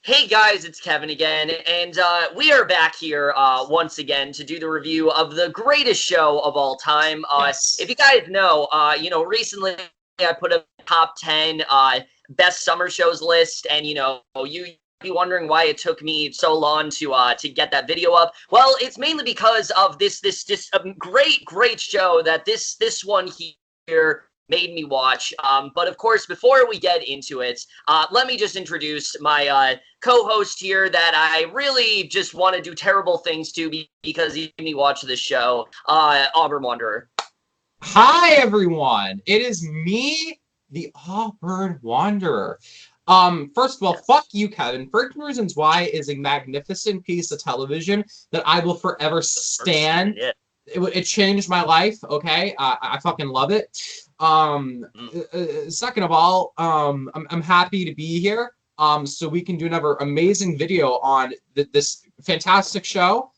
Hey guys, it's Kevin again, and we are back here once again to do the review of the greatest show of all time. Yes. If you guys know, recently I put a top 10 best summer shows list, and you be wondering why it took me so long to get that video up. Well, it's mainly because of this great show that this one here made me watch. But of course, before we get into it, let me just introduce my co-host here that I really just want to do terrible things to because he made me watch this show, Auburn Wanderer. Hi, everyone. It is me, the Auburn Wanderer. First of all, fuck you, Kevin. 13 Reasons Why is a magnificent piece of television that I will forever stand. It changed my life, okay? I fucking love it. Second of all, I'm happy to be here. So we can do another amazing video on this fantastic show.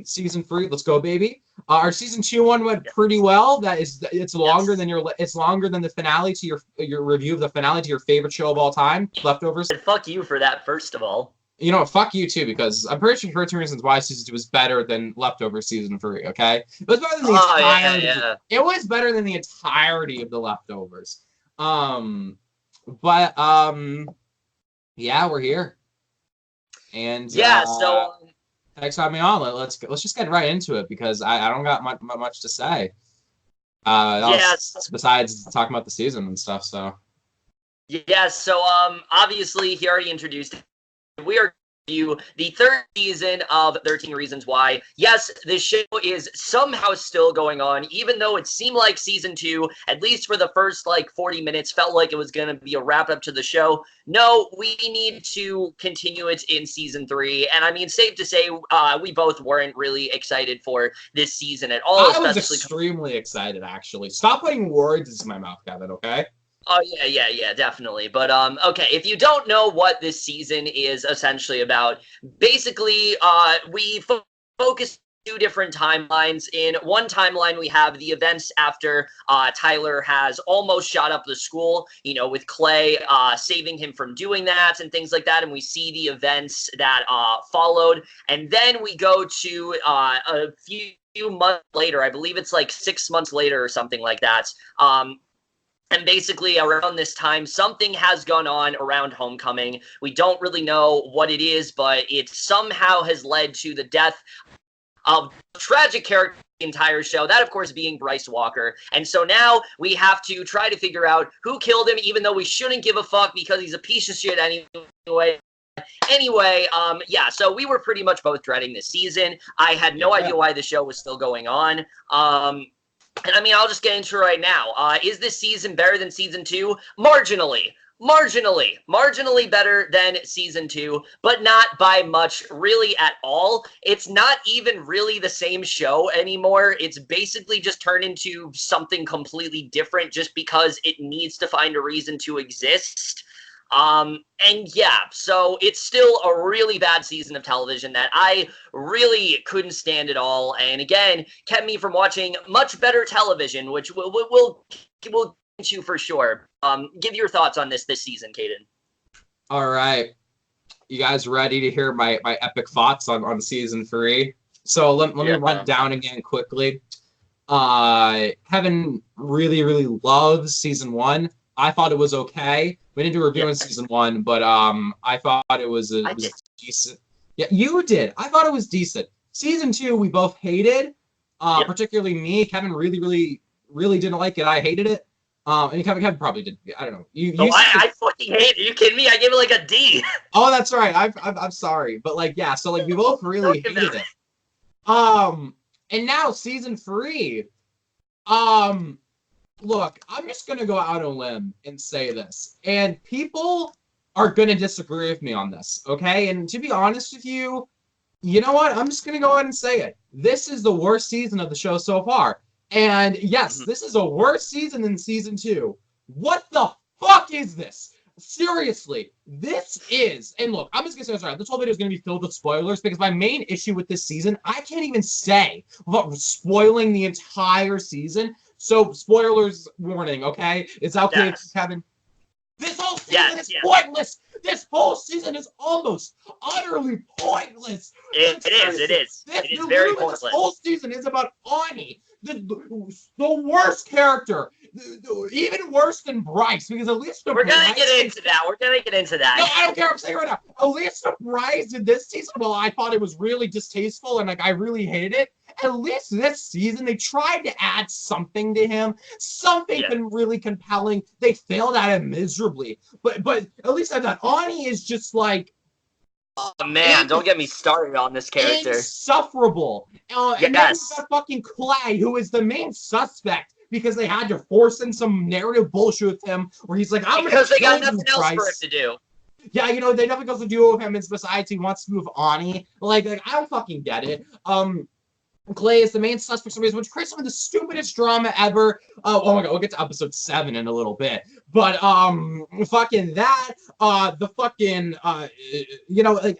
Season 3, let's go, baby. Our season 2 one went pretty well. It's longer than the finale to your review of the finale to your favorite show of all time, Leftovers. And fuck you for that, first of all. You know what? Fuck you too, because I'm pretty sure 13 Reasons Why season 2 was better than Leftovers season 3. Okay, it was better than the entirety. It was better than the entirety of the Leftovers. Yeah, we're here. And thanks for having me on. Let's just get right into it because I don't got much to say. Besides talking about the season and stuff. So. Yeah. So obviously he already introduced. We are you the third season of 13 Reasons Why. Yes, this show is somehow still going on, even though it seemed like season 2, at least for the first 40 minutes, felt like it was going to be a wrap up to the show. No, we need to continue it in season 3. And I mean, safe to say, we both weren't really excited for this season at all. I was extremely excited, actually. Stop putting words into my mouth, Kevin, okay? Oh, yeah, definitely. But, okay, if you don't know what this season is essentially about, basically, we focus 2 different timelines. In one timeline, we have the events after Tyler has almost shot up the school, with Clay saving him from doing that and things like that. And we see the events that followed. And then we go to a few months later. I believe it's 6 months later or something like that. And basically, around this time, something has gone on around Homecoming. We don't really know what it is, but it somehow has led to the death of a tragic character in the entire show, that, of course, being Bryce Walker. And so now we have to try to figure out who killed him, even though we shouldn't give a fuck because he's a piece of shit anyway. Yeah, so we were pretty much both dreading this season. I had no idea why the show was still going on. And I mean, I'll just get into it right now. Is this season better than season 2? Marginally better than season 2, but not by much, really, at all. It's not even really the same show anymore. It's basically just turned into something completely different just because it needs to find a reason to exist. And yeah, so it's still a really bad season of television that I really couldn't stand at all. And again, kept me from watching much better television, which we'll get to for sure. Give your thoughts on this season, Caden. All right. You guys ready to hear my epic thoughts on season 3? So let me run down again quickly. Kevin really loves season 1. I thought it was okay. We didn't do a review in season 1, but I thought it was decent. Yeah, you did. I thought it was decent. Season 2, we both hated. Particularly me. Kevin really didn't like it. I hated it. And Kevin probably did. I don't know. I fucking hate it. Are you kidding me? I gave it a D. Oh, that's right. I'm sorry, but so we both really hated it. And now season 3. Look, I'm just going to go out on a limb and say this. And people are going to disagree with me on this, okay? And to be honest with you, you know what? I'm just going to go ahead and say it. This is the worst season of the show so far. And yes, this is a worse season than season 2. What the fuck is this? Seriously, this is... And look, I'm just going to say this right. This whole video is going to be filled with spoilers because my main issue with this season, I can't even say about spoiling the entire season. So, spoilers warning, okay? It's okay, Kevin. This whole season season is pointless. This whole season is almost utterly pointless. It is very pointless. This whole season is about Ani, the worst character, even worse than Bryce, because Alisha. We're gonna get into that. No, I don't care. I'm saying right now, Alisha Bryce in this season, well, I thought it was really distasteful and like I really hated it. At least this season, they tried to add something to him, something really compelling. They failed at it miserably, but at least I thought Ani is just like. Oh man, don't get me started on this character. Insufferable. And then you got fucking Clay, who is the main suspect because they had to force in some narrative bullshit with him where he's like, because they got nothing else for him to do. Yeah, they have nothing else to do with him, and besides, he wants to move Ani. Like I don't fucking get it. Clay is the main suspect for some reason, which creates some of the stupidest drama ever. Oh my god, we'll get to episode 7 in a little bit. But fucking that, the fucking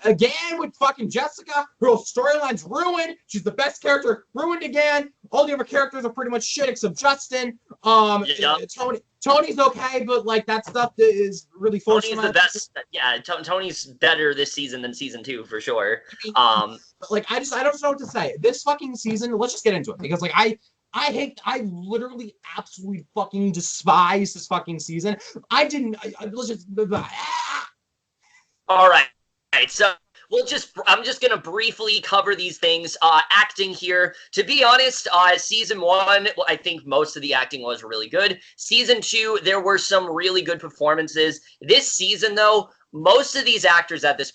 again with fucking Jessica, her whole storyline's ruined. She's the best character, ruined again. All the other characters are pretty much shit except Justin. Tony's okay, but like that stuff is really forced. Tony's the best. Yeah, Tony's better this season than season 2 for sure. Like I don't know what to say. This fucking season, let's just get into it because like I literally absolutely fucking despise this fucking season. Let's just. All right. So I'm just gonna briefly cover these things. Acting here, to be honest, season 1, I think most of the acting was really good. Season 2, there were some really good performances. This season, though, most of these actors at this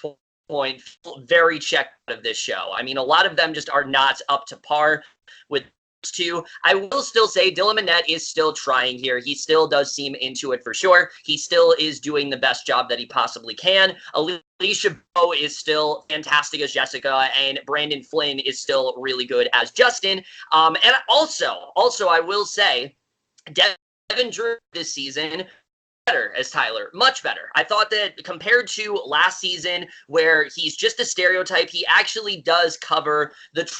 point feel very checked out of this show. I mean, a lot of them just are not up to par with two. I will still say Dylan Minnette is still trying here. He still does seem into it for sure. He still is doing the best job that he possibly can. Alisha is still fantastic as Jessica, and Brandon Flynn is still really good as Justin. And also I will say Devin Druid this season better as Tyler, much better. I thought that compared to last season where he's just a stereotype, he actually does cover the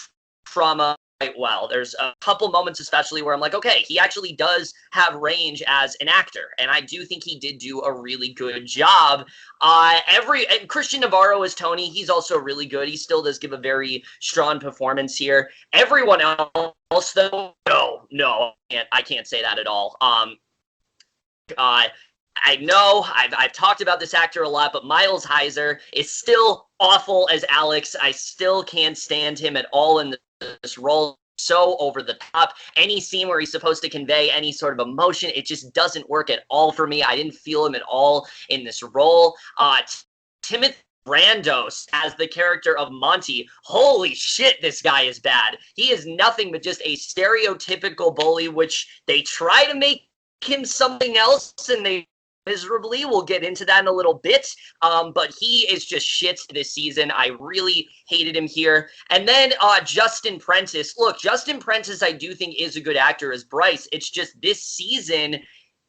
trauma quite well. There's a couple moments especially where I'm like, okay, he actually does have range as an actor, and I do think he did do a really good job. And Christian Navarro as Tony, he's also really good. He still does give a very strong performance here. Everyone else, though, no, I can't say that at all. I know I've talked about this actor a lot, but Miles Heizer is still awful as Alex. I still can't stand him at all in this role. So over the top. Any scene where he's supposed to convey any sort of emotion, it just doesn't work at all for me. I didn't feel him at all in this role. Timothy Brandos as the character of Monty. Holy shit, this guy is bad. He is nothing but just a stereotypical bully, which they try to make him something else, and they miserably. We'll get into that in a little bit. But he is just shit this season. I really hated him here. And then Justin Prentice. Look, Justin Prentice, I do think is a good actor as Bryce. It's just this season,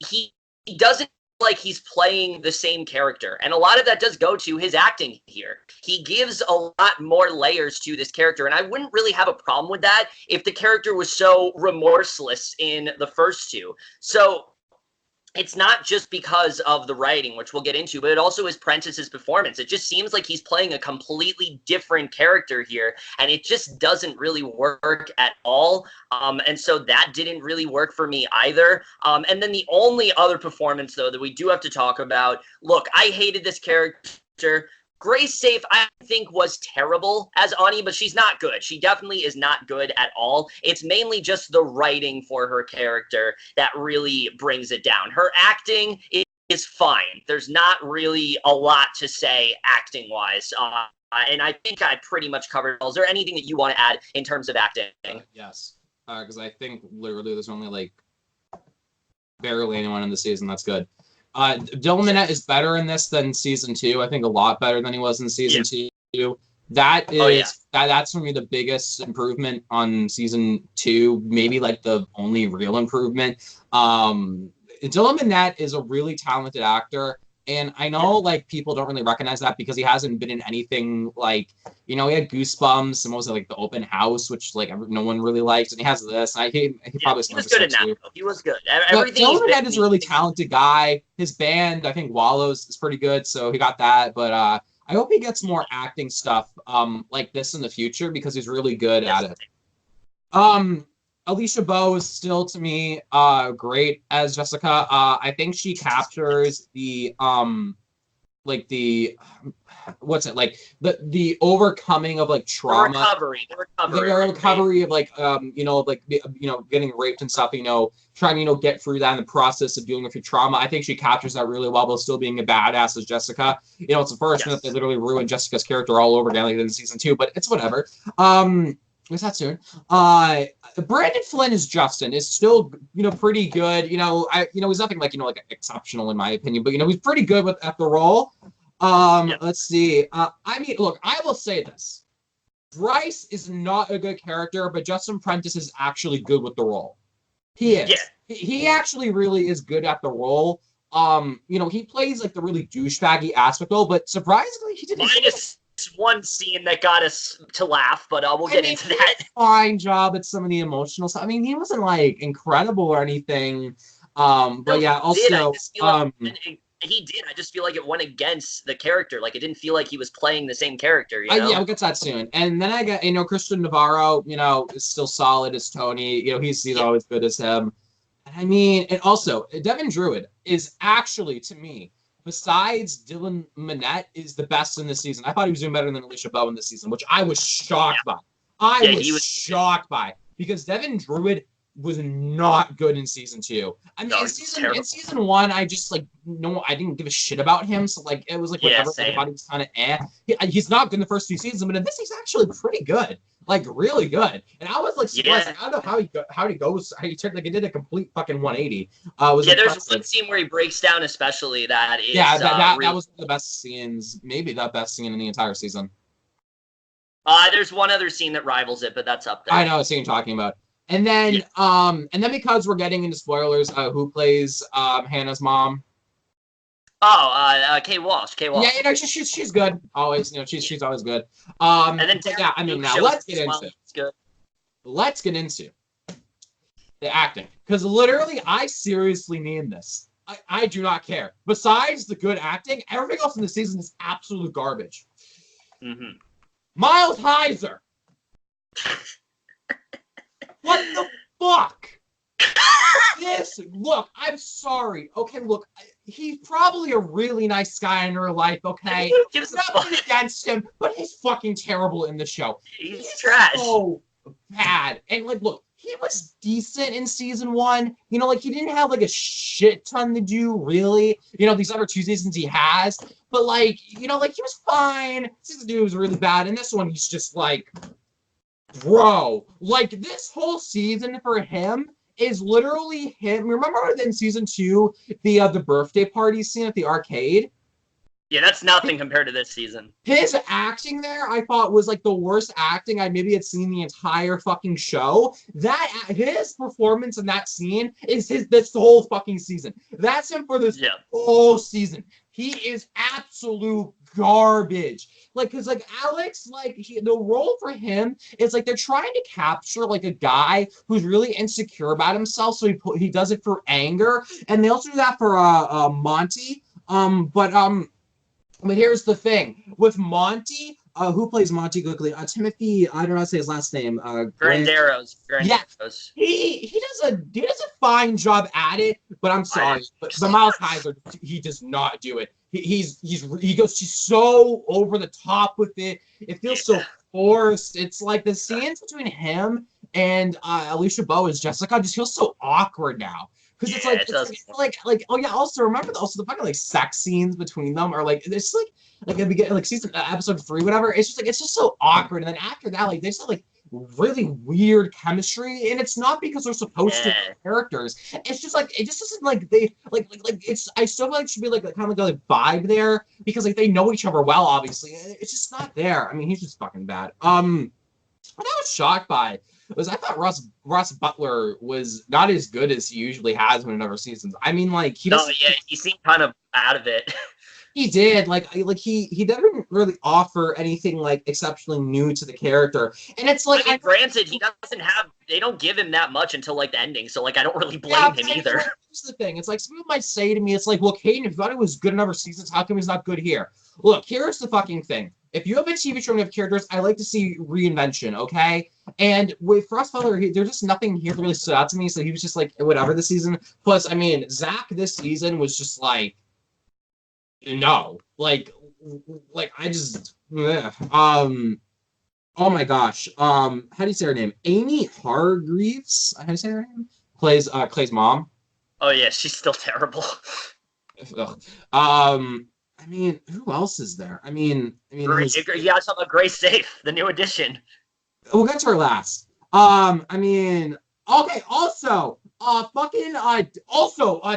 he doesn't feel like he's playing the same character. And a lot of that does go to his acting here. He gives a lot more layers to this character. And I wouldn't really have a problem with that if the character was so remorseless in the first two. So it's not just because of the writing, which we'll get into, but it also is Prentice's performance. It just seems like he's playing a completely different character here, and it just doesn't really work at all. And so that didn't really work for me either. And then the only other performance, though, that we do have to talk about, look, I hated this character. Grace Saif, I think, was terrible as Ani, but she's not good. She definitely is not good at all. It's mainly just the writing for her character that really brings it down. Her acting is fine. There's not really a lot to say acting-wise. And I think I pretty much covered it all. Is there anything that you want to add in terms of acting? Yes, because I think literally there's only like barely anyone in the season that's good. Dylan Minnette is better in this than season 2. I think a lot better than he was in season 2. That's for me the biggest improvement on season 2. Maybe like the only real improvement. Dylan Minnette is a really talented actor, And I know, like, people don't really recognize that because he hasn't been in anything, like, he had Goosebumps and what was it, like, The Open House, which, like, no one really likes, and he has this, and he probably he was good in that, though. He was good. But Dylan Minnette is a really talented guy. His band, I think Wallows, is pretty good, so he got that, but I hope he gets more acting stuff like this in the future because he's really good at it. Alisha Bowe is still, to me, great as Jessica. I think she captures the the overcoming of like trauma, the recovery of like getting raped and stuff. Trying to get through that in the process of dealing with your trauma. I think she captures that really well, while still being a badass as Jessica. It's the first that they literally ruined Jessica's character all over again, like in season 2, but it's whatever. Was that soon? Brandon Flynn as Justin is still, pretty good. He's nothing like, exceptional in my opinion, but he's pretty good at the role. Let's see. Look, I will say this. Bryce is not a good character, but Justin Prentice is actually good with the role. He is. Yeah. He actually really is good at the role. He plays like the really douchebaggy aspect role, but surprisingly, he didn't. One scene that got us to laugh, but we'll get into that. Fine job at some of the emotional stuff. He wasn't like incredible or anything. But yeah, also he did. I just feel like it went against the character. Like it didn't feel like he was playing the same character. Yeah, we'll get to that soon. And then I got Christian Navarro. Is still solid as Tony. He's always good as him. And also Devin Druid is actually, to me, besides Dylan Minnette, is the best in this season. I thought he was doing better than Alisha Bowe in this season, which I was shocked by. I was shocked by, because Devin Druid was not good in season 2. In season 1, I just I didn't give a shit about him. So it was whatever. I thought he was kind of he's not good in the first 2 seasons, but in this he's actually pretty good, really good. And I was surprised. I don't know how he goes. How he turned he did a complete fucking 180. There's one scene where he breaks down, especially that is that was one of the best scenes, maybe the best scene in the entire season. There's one other scene that rivals it, but that's up there. I know the scene you're talking about. And then, because we're getting into spoilers, who plays Hannah's mom? Kay Walsh. Yeah, she's good. Always, she's always good. And then now let's get into it. Good. Let's get into the acting, because literally, I seriously mean this. I do not care. Besides the good acting, everything else in the season is absolute garbage. Mm-hmm. Miles Heizer. What the fuck? Look, I'm sorry. Okay, look, he's probably a really nice guy in real life, okay? Nothing against him, but he's fucking terrible in the show. He's trash. So bad. And, look, he was decent in season 1. He didn't have, a shit ton to do, really. These other 2 seasons he has. But, he was fine. Season 2 was really bad. And this one, he's just, bro, this whole season for him is literally him. Remember in season 2, the birthday party scene at the arcade? Yeah, that's nothing compared to this season. His acting there, I thought, was the worst acting I maybe had seen the entire fucking show. His performance in that scene is this whole fucking season. That's him for this whole season. He is absolute garbage. Because Alex, the role for him is they're trying to capture a guy who's really insecure about himself, so he does it for anger, and they also do that for Monty. But here's the thing with Monty. Who plays Monty quickly? Timothy. I don't know how to say his last name. Granaderos. Yeah, he does a fine job at it. But I'm sorry, but Miles Heizer, he does not do it. He goes so over the top with it. It feels so forced. It's the scenes between him and Alisha Bowe as Jessica just feels so awkward now. Because also remember the fucking sex scenes between them are it's season episode 3, whatever. It's just so awkward. And then after that, they just have really weird chemistry, and it's not because they're supposed to be characters. It's just it just doesn't they it's. I still feel it should be kind of a vibe there, because they know each other well. Obviously, it's just not there. He's just fucking bad. What I was shocked by was I thought Ross Butler was not as good as he usually has in other seasons. He doesn't. He seemed kind of out of it. He did he doesn't really offer anything like exceptionally new to the character, and it's like I mean, granted, he doesn't have. They don't give him that much until like the ending, so like I don't really blame him either. Like, here's the thing: it's like someone might say to me, "It's like, well, Caden, if you thought he was good in other seasons, how come he's not good here?" Look, here's the fucking thing: if you have a TV show and you have characters, I like to see reinvention, okay? And with Frost Butler, there's just nothing here that really stood out to me, so he was just like whatever this season. Plus, I mean, Zach this season was just like. No, I just, oh my gosh, how do you say her name? Amy Hargreaves, how do you say her name? Plays Clay's mom. Oh yeah, she's still terrible. I mean, who else is there? You got something Grace Saif, the new addition. We'll get to her last. Okay, also,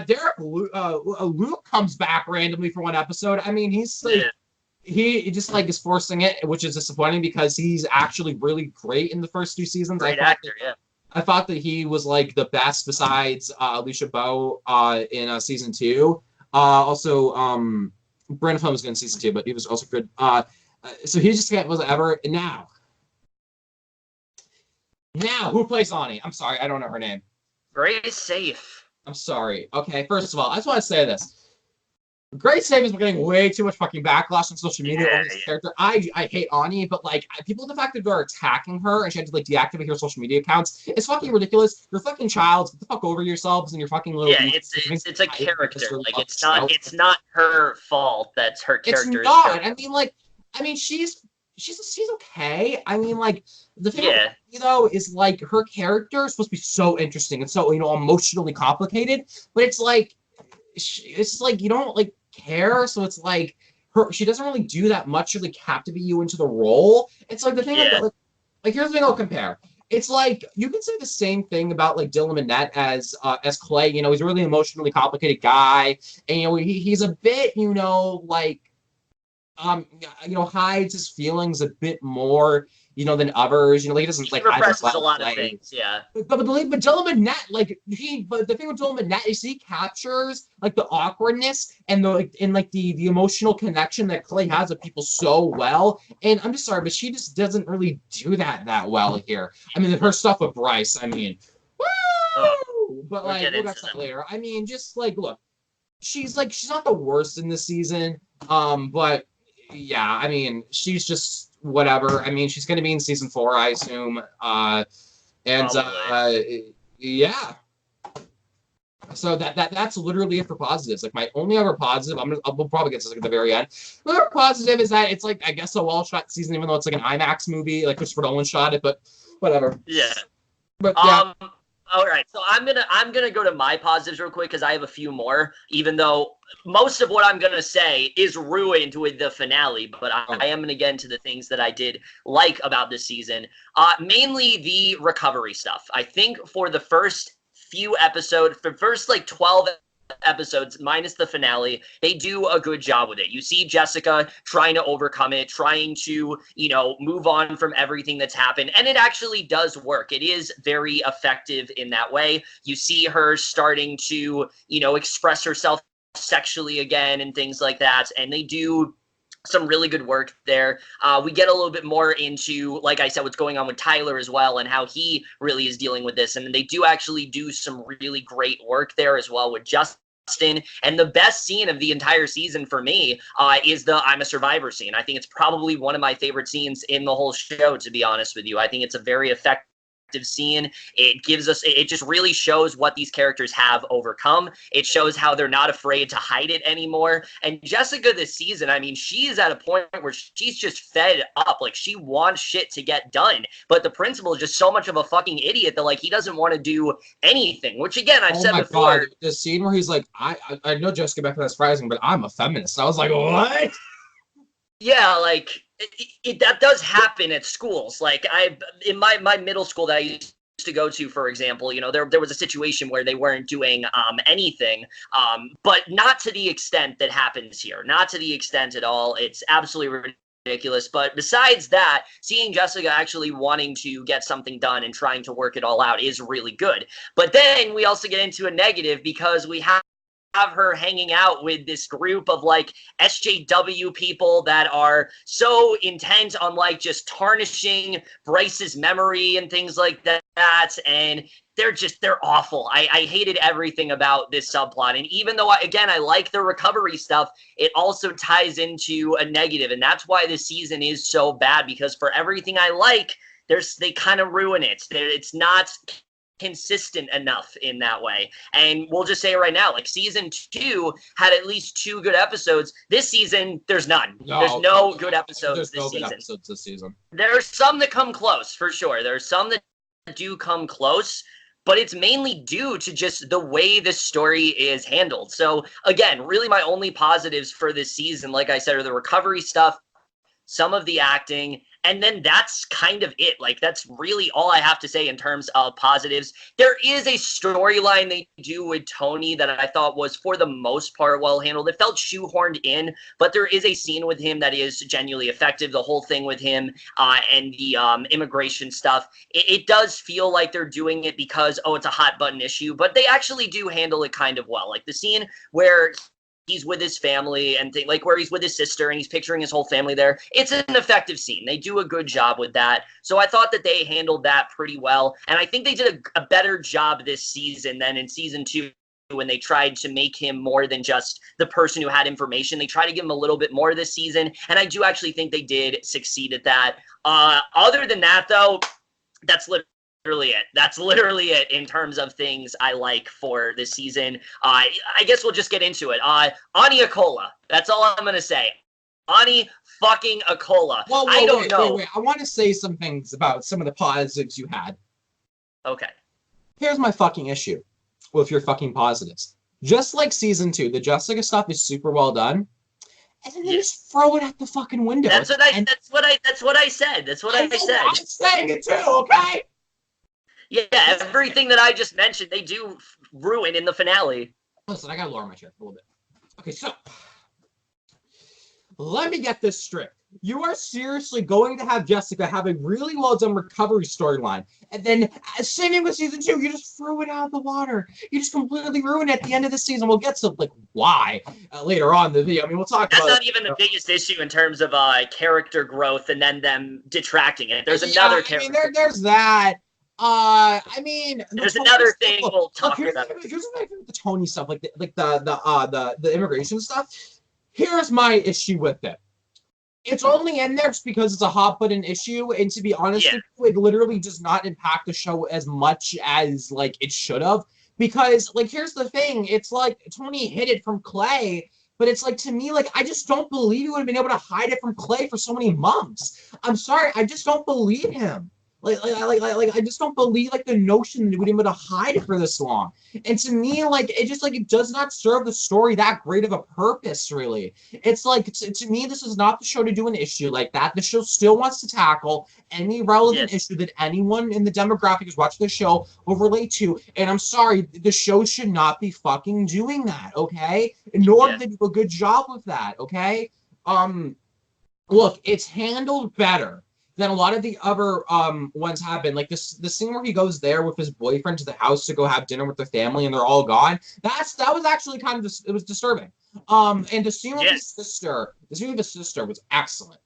Derek Luke comes back randomly for one episode. I mean, he's like, he just like is forcing it, which is disappointing because he's actually really great in the first 2 seasons. Great actor, yeah. I thought that he was like the best besides Alisha Bowe in season 2. Brenda Flynn was good in season 2, but he was also good. So he just was ever now who plays Ani? I'm sorry, I don't know her name. Grace Saif. I'm sorry. Okay, first of all, I just want to say this. Grace Saif is getting way too much fucking backlash on social media over this character. I hate Ani, but like people, the fact that they're attacking her and she had to like deactivate her social media accounts, it's fucking ridiculous. You're fucking child. Get the fuck over yourselves and your fucking little. Yeah, it's a character. Like it's not her fault. That's her character. It's not. She's okay. I mean, like the thing, is like her character is supposed to be so interesting and so emotionally complicated, but it's like you don't like care, so it's like she doesn't really do that much to really captivate you into the role. It's like the thing like here's the thing I'll compare. It's like you can say the same thing about like Dylan Minnette as Clay. He's a really emotionally complicated guy, and he's a bit hides his feelings a bit more, than others. He doesn't he represses a lot of things, yeah. But Dylan Minnette, but the thing with Dylan Minnette is he captures like the awkwardness and the emotional connection that Clay has with people so well. And I'm just sorry, but she just doesn't really do that well here. I mean, her stuff with Bryce, I mean, woo! But like we'll get to that later. I mean, just like look, she's not the worst in this season, but. Yeah, I mean, she's just whatever. I mean, she's going to be in season 4, I assume. Yeah. So that's literally it for positives. Like my only other positive, we'll probably get to this at the very end. Another positive is that it's like I guess a well-shot season, even though it's like an IMAX movie. Like Christopher Nolan shot it, but whatever. Yeah. But yeah. All right, so I'm gonna go to my positives real quick because I have a few more. Even though most of what I'm gonna say is ruined with the finale, but I am gonna get into the things that I did like about this season. Mainly the recovery stuff. I think for the first few episodes, for the first like 12 episodes minus the finale, they do a good job with it. You see Jessica trying to overcome it, trying to move on from everything that's happened, and it actually does work. It is very effective in that way. You see her starting to express herself sexually again and things like that, and they do some really good work there. We get a little bit more into, like I said, what's going on with Tyler as well and how he really is dealing with this. And they do actually do some really great work there as well with Justin. And the best scene of the entire season for me is the I'm a Survivor scene. I think it's probably one of my favorite scenes in the whole show, to be honest with you. I think it's a very effective scene. It just really shows what these characters have overcome. It shows how they're not afraid to hide it anymore. And Jessica this season, I mean, she is at a point where she's just fed up. Like, she wants shit to get done, but the principal is just so much of a fucking idiot that like he doesn't want to do anything, which again I've said before. God. The scene where he's like, I know Jessica back that's surprising, but I'm a feminist. I was like, what? Yeah, like that does happen at schools. Like in my middle school that I used to go to, for example, there was a situation where they weren't doing anything, but not to the extent that happens here. Not to the extent at all. It's absolutely ridiculous. But besides that, seeing Jessica actually wanting to get something done and trying to work it all out is really good. But then we also get into a negative because we have have her hanging out with this group of like SJW people that are so intent on like just tarnishing Bryce's memory and things like that. And they're awful. I hated everything about this subplot. And even though I like the recovery stuff, it also ties into a negative. And that's why this season is so bad, because for everything I like, they kind of ruin it. It's not consistent enough in that way. And we'll just say right now, like season 2 had at least 2 good episodes. This season, there's none. There's no good episodes this season. There's some that come close, for sure. There's some that do come close, but it's mainly due to just the way the story is handled. So again, really my only positives for this season, like I said, are the recovery stuff, some of the acting, and then that's kind of it. Like, that's really all I have to say in terms of positives. There is a storyline they do with Tony that I thought was, for the most part, well handled. It felt shoehorned in, but there is a scene with him that is genuinely effective. The whole thing with him and the immigration stuff, it does feel like they're doing it because, oh, it's a hot button issue, but they actually do handle it kind of well. Like the scene where he's with his family and like where he's with his sister and he's picturing his whole family there. It's an effective scene. They do a good job with that. So I thought that they handled that pretty well. And I think they did a better job this season than in season 2 when they tried to make him more than just the person who had information. They tried to give him a little bit more this season. And I do actually think they did succeed at that. Other than that, though, that's literally it. That's literally it in terms of things I like for this season. I guess we'll just get into it. Ani Akola. That's all I'm going to say. Ani fucking Akola. Whoa, I don't know. Wait. I want to say some things about some of the positives you had. Okay. Here's my fucking issue with your fucking positives. Just like season 2, the Jessica stuff is super well done. And then they just throw it out the fucking window. That's what I said. That's what I said. I'm saying it too, okay? Yeah, everything that I just mentioned, they do ruin in the finale. Listen, I gotta lower my chair a little bit. Okay, so let me get this straight. You are seriously going to have Jessica have a really well done recovery storyline, and then same with season 2, you just threw it out of the water. You just completely ruined it at the end of the season. We'll get to like why later on in the video. I mean, we'll talk about. That's not even the biggest issue in terms of character growth, and then them detracting it. There's another character. I mean, there's that. I mean, there's another thing we'll talk about. Here's what I think with the Tony stuff, like the immigration stuff. Here's my issue with it. It's only in there just because it's a hot button issue, and to be honest with you, it literally does not impact the show as much as like it should have. Because like, here's the thing: it's like Tony hid it from Clay. But it's like, to me, like, I just don't believe he would have been able to hide it from Clay for so many months. I'm sorry, I just don't believe him. I just don't believe like the notion that he would be able to hide it for this long. And to me, like, it just like it does not serve the story that great of a purpose, really. It's like to me, this is not the show to do an issue like that. The show still wants to tackle any relevant issue that anyone in the demographic who's watching the show will relate to. And I'm sorry, the show should not be fucking doing that, okay? Nor did they do a good job with that, okay? Look, it's handled better than a lot of the other ones have been. Like the scene where he goes there with his boyfriend to the house to go have dinner with the family and they're all gone. That was actually kind of it was disturbing. And the scene with his sister was excellent.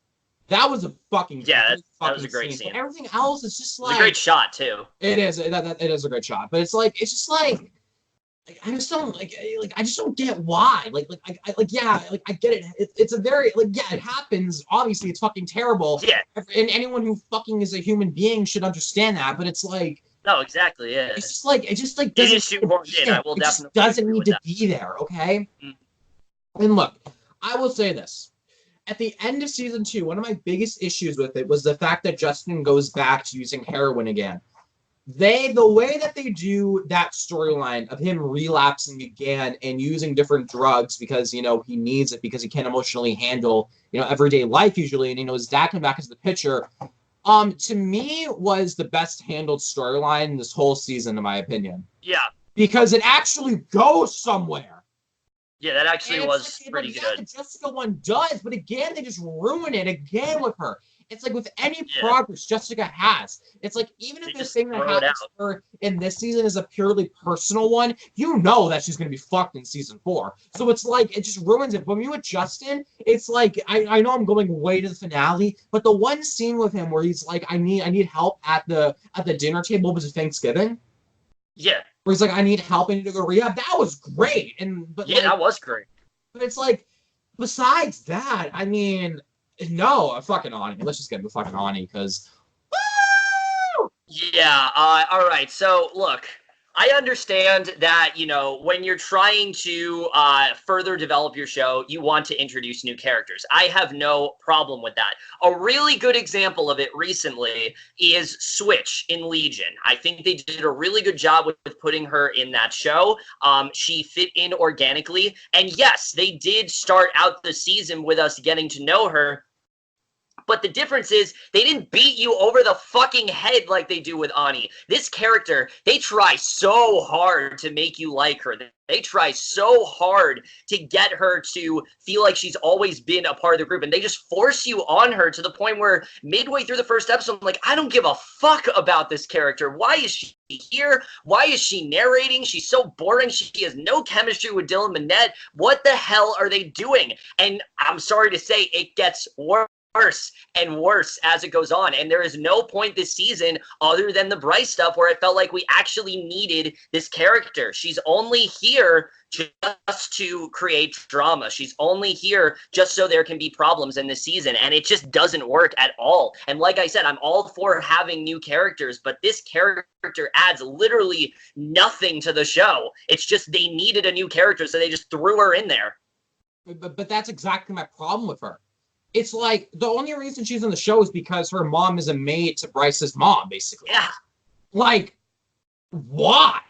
That was a fucking that was a great scene. But everything else is just like, it's a great shot too. It is. It is a great shot. But it's just like I just don't I just don't get why. I get it. It's a very it happens. Obviously, it's fucking terrible. Yeah. And anyone who fucking is a human being should understand that. But it's like, no, exactly. Yeah. It's just like it doesn't. I will definitely. Just doesn't need to be there. Okay. Mm. And look, I will say this. At the end of season 2, one of my biggest issues with it was the fact that Justin goes back to using heroin again. The way that they do that storyline of him relapsing again and using different drugs because, he needs it because he can't emotionally handle, everyday life usually. And, his dad came back as the pitcher, to me was the best handled storyline this whole season, in my opinion. Yeah. Because it actually goes somewhere. Yeah, that actually was pretty good. The Jessica one does, but again, they just ruin it again with her. It's like with any Yeah. progress Jessica has, it's like even if this thing that happens to her in this season is a purely personal one, you know that she's gonna be fucked in season 4. So it's like it just ruins it. When you with Justin, it's like I know I'm going way to the finale, but the one scene with him where he's like, I need help at the dinner table was Thanksgiving. Yeah. Where he's like, I need help, I need to go rehab. That was great. That was great. But it's like, besides that, I mean, no, fucking Ani. Let's just get the fucking Ani, because. Yeah, all right. So, look, I understand that, when you're trying to further develop your show, you want to introduce new characters. I have no problem with that. A really good example of it recently is Switch in Legion. I think they did a really good job with putting her in that show. She fit in organically. And yes, they did start out the season with us getting to know her. But the difference is they didn't beat you over the fucking head like they do with Ani. This character, they try so hard to make you like her. They try so hard to get her to feel like she's always been a part of the group. And they just force you on her to the point where midway through the first episode, I'm like, I don't give a fuck about this character. Why is she here? Why is she narrating? She's so boring. She has no chemistry with Dylan Minnette. What the hell are they doing? And I'm sorry to say, it gets worse and worse as it goes on. And there is no point this season other than the Bryce stuff where I felt like we actually needed this character. She's only here just to create drama. She's only here just so there can be problems in this season. And it just doesn't work at all. And like I said, I'm all for having new characters, but this character adds literally nothing to the show. It's just they needed a new character, so they just threw her in there. But that's exactly my problem with her. It's like the only reason she's in the show is because her mom is a maid to Bryce's mom, basically. Yeah. Like, why?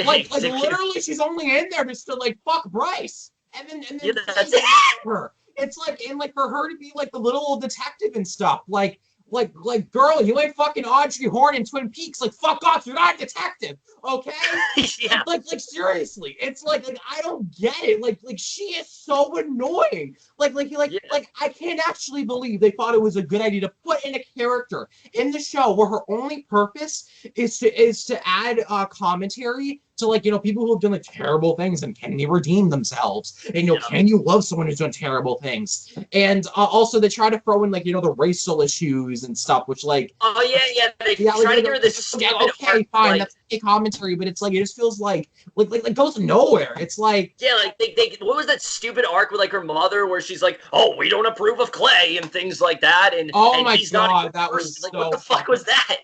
Like Exactly. literally, she's only in there just to like fuck Bryce, and then That's it. her. It's like for her to be like the little old detective and stuff. Like, girl, you ain't fucking Audrey Horne in Twin Peaks. Like, fuck off, you're not a detective, okay? Yeah. Like seriously, it's like I don't get it. Like she is so annoying. Like I can't actually believe they thought it was a good idea to put in a character in the show where her only purpose is to add commentary to people who have done like terrible things, and can they redeem themselves, and can you love someone who's done terrible things, and also they try to throw in the racial issues and stuff, which they try to give this stupid okay, fine, that's a commentary, but it's like it just feels like goes nowhere. It's like they what was that stupid arc with her mother where she's like, oh, we don't approve of Clay and things like that, and oh my god, that was so what the fuck was that?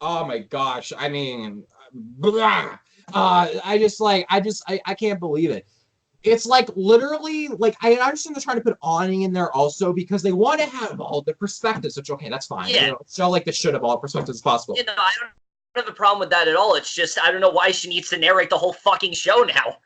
Oh my gosh, I mean, blah. I can't believe it. It's like literally I understand they're trying to put Ani in there also because they want to have all the perspectives, which okay, that's fine. Yeah. Show they should have all the perspectives as possible. I don't have a problem with that at all. It's just I don't know why she needs to narrate the whole fucking show now.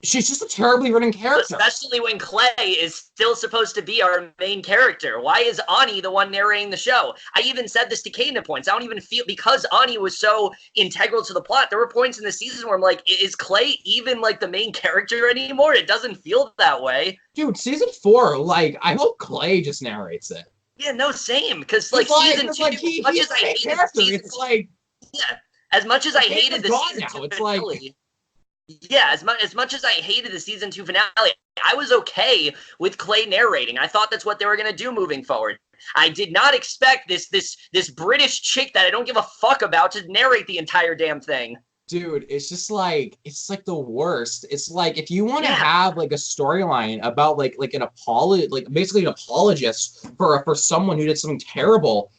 She's just a terribly written character. Especially when Clay is still supposed to be our main character. Why is Ani the one narrating the show? I even said this to Kane at points. I don't even feel, because Ani was so integral to the plot, there were points in the season where I'm like, is Clay even the main character anymore? It doesn't feel that way. Dude, season 4, I hope Clay just narrates it. Yeah, no, same. Because season 2, as much as I hated season 2, as much as I hated the season 2 finale. Yeah, as much as I hated the season 2 finale, I was okay with Clay narrating. I thought that's what they were gonna do moving forward. I did not expect this British chick that I don't give a fuck about to narrate the entire damn thing. Dude, it's just it's the worst. It's if you want to have a storyline about an basically an apologist for someone who did something terrible.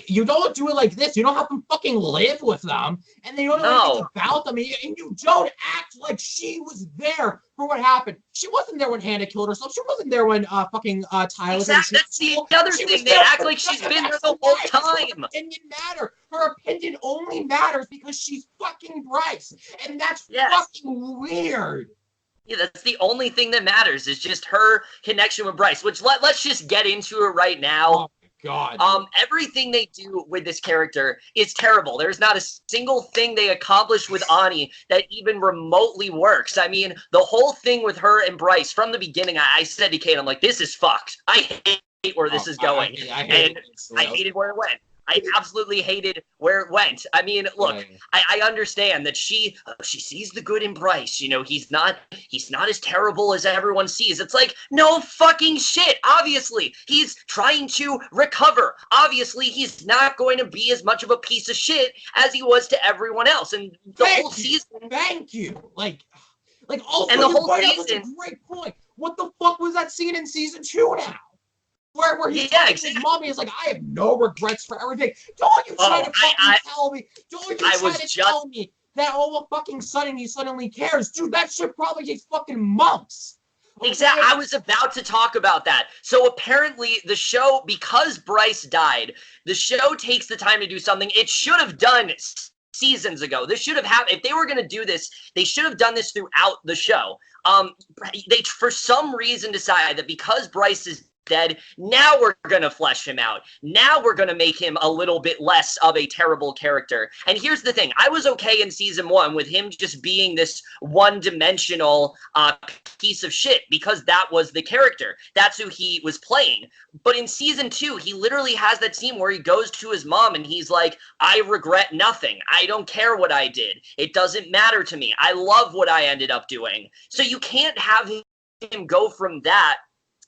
You don't do it like this. You don't have them fucking live with them, and they don't know anything about them, and you don't act like she was there for what happened. She wasn't there when Hannah killed herself. She wasn't there when Tyler. Exactly. That's the other thing. They act like she's been there the whole time. Her opinion matter. Her opinion only matters because she's fucking Bryce, and that's fucking weird. Yeah, that's the only thing that matters is just her connection with Bryce. Which let's just get into it right now. Oh. God. Everything they do with this character is terrible. There's not a single thing they accomplish with Ani that even remotely works. I mean, the whole thing with her and Bryce from the beginning, I said to Kate, I'm like, this is fucked. I where this is going. I hated where it went. I absolutely hated where it went. I mean, look, I understand that she sees the good in Bryce. You know, he's not as terrible as everyone sees. It's like, no fucking shit. Obviously, he's trying to recover. Obviously, he's not going to be as much of a piece of shit as he was to everyone else. And the whole season. Thank you. Like also, and the whole season. That's a great point. What the fuck was that scene in season 2 now? Where he's talking to his mommy is like, I have no regrets for everything. Don't you try to fucking tell me. Don't you try to tell me that all of a fucking sudden he suddenly cares. Dude, that shit probably takes fucking months. Okay? Exactly. I was about to talk about that. So apparently the show, because Bryce died, the show takes the time to do something it should have done seasons ago. This should have happened. If they were going to do this, they should have done this throughout the show. They, for some reason, decided that because Bryce is dead, now we're gonna flesh him out. Now we're gonna make him a little bit less of a terrible character. And here's the thing, I was okay in season 1 with him just being this one-dimensional piece of shit, because that was the character. That's who he was playing. But in season 2, he literally has that scene where he goes to his mom and he's like, I regret nothing. I don't care what I did. It doesn't matter to me. I love what I ended up doing. So you can't have him go from that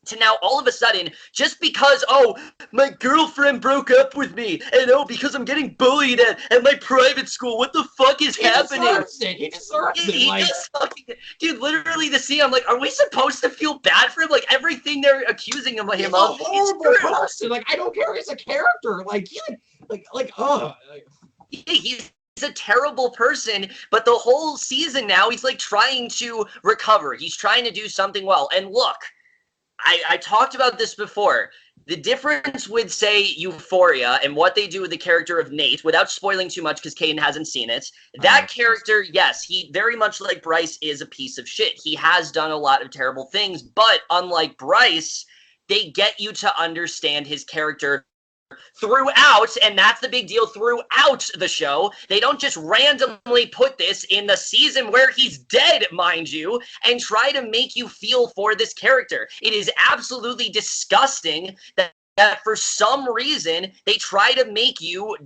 to now all of a sudden, just because, oh, my girlfriend broke up with me, and oh, because I'm getting bullied at my private school, what the fuck is happening? He deserves it. Dude, literally the scene, I'm like, are we supposed to feel bad for him? Like, everything they're accusing him of. He's a horrible person. Like, I don't care if he's a character. He's a terrible person, but the whole season now, he's like trying to recover. He's trying to do something well. And look, I talked about this before. The difference with, say, Euphoria and what they do with the character of Nate, without spoiling too much because Caden hasn't seen it, that character, yes, he very much like Bryce is a piece of shit. He has done a lot of terrible things, but unlike Bryce, they get you to understand his character throughout, and that's the big deal, throughout the show. They don't just randomly put this in the season where he's dead, mind you, and try to make you feel for this character. It is absolutely disgusting that for some reason they try to make you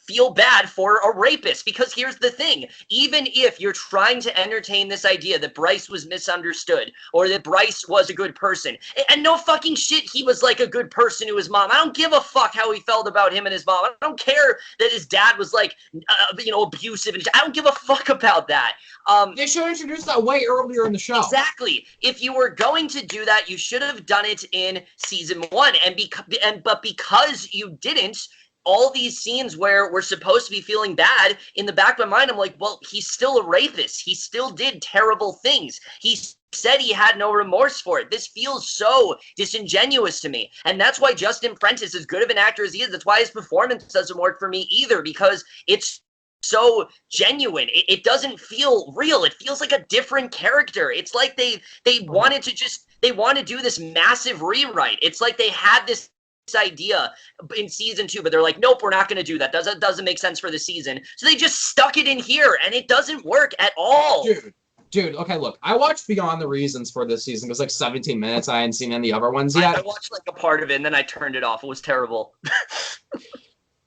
feel bad for a rapist. Because here's the thing, even if you're trying to entertain this idea that Bryce was misunderstood or that Bryce was a good person, and no fucking shit, he was like a good person to his mom. I don't give a fuck how he felt about him and his mom. I don't care that his dad was like abusive, and I don't give a fuck about that. They should have introduced that way earlier in the show. Exactly. If you were going to do that, you should have done it in season 1, but because you didn't, all these scenes where we're supposed to be feeling bad, in the back of my mind, I'm like, well, he's still a rapist. He still did terrible things. He said he had no remorse for it. This feels so disingenuous to me. And that's why Justin Prentice, as good of an actor as he is, that's why his performance doesn't work for me either, because it's so genuine. It doesn't feel real. It feels like a different character. It's like they wanted to do this massive rewrite. It's like they had this idea in season 2, but they're like, nope, we're not going to do that. Doesn't make sense for the season. So they just stuck it in here, and it doesn't work at all. Dude, okay, look, I watched Beyond the Reasons for this season. It was like 17 minutes. I hadn't seen any other ones yet. I watched like a part of it, and then I turned it off. It was terrible.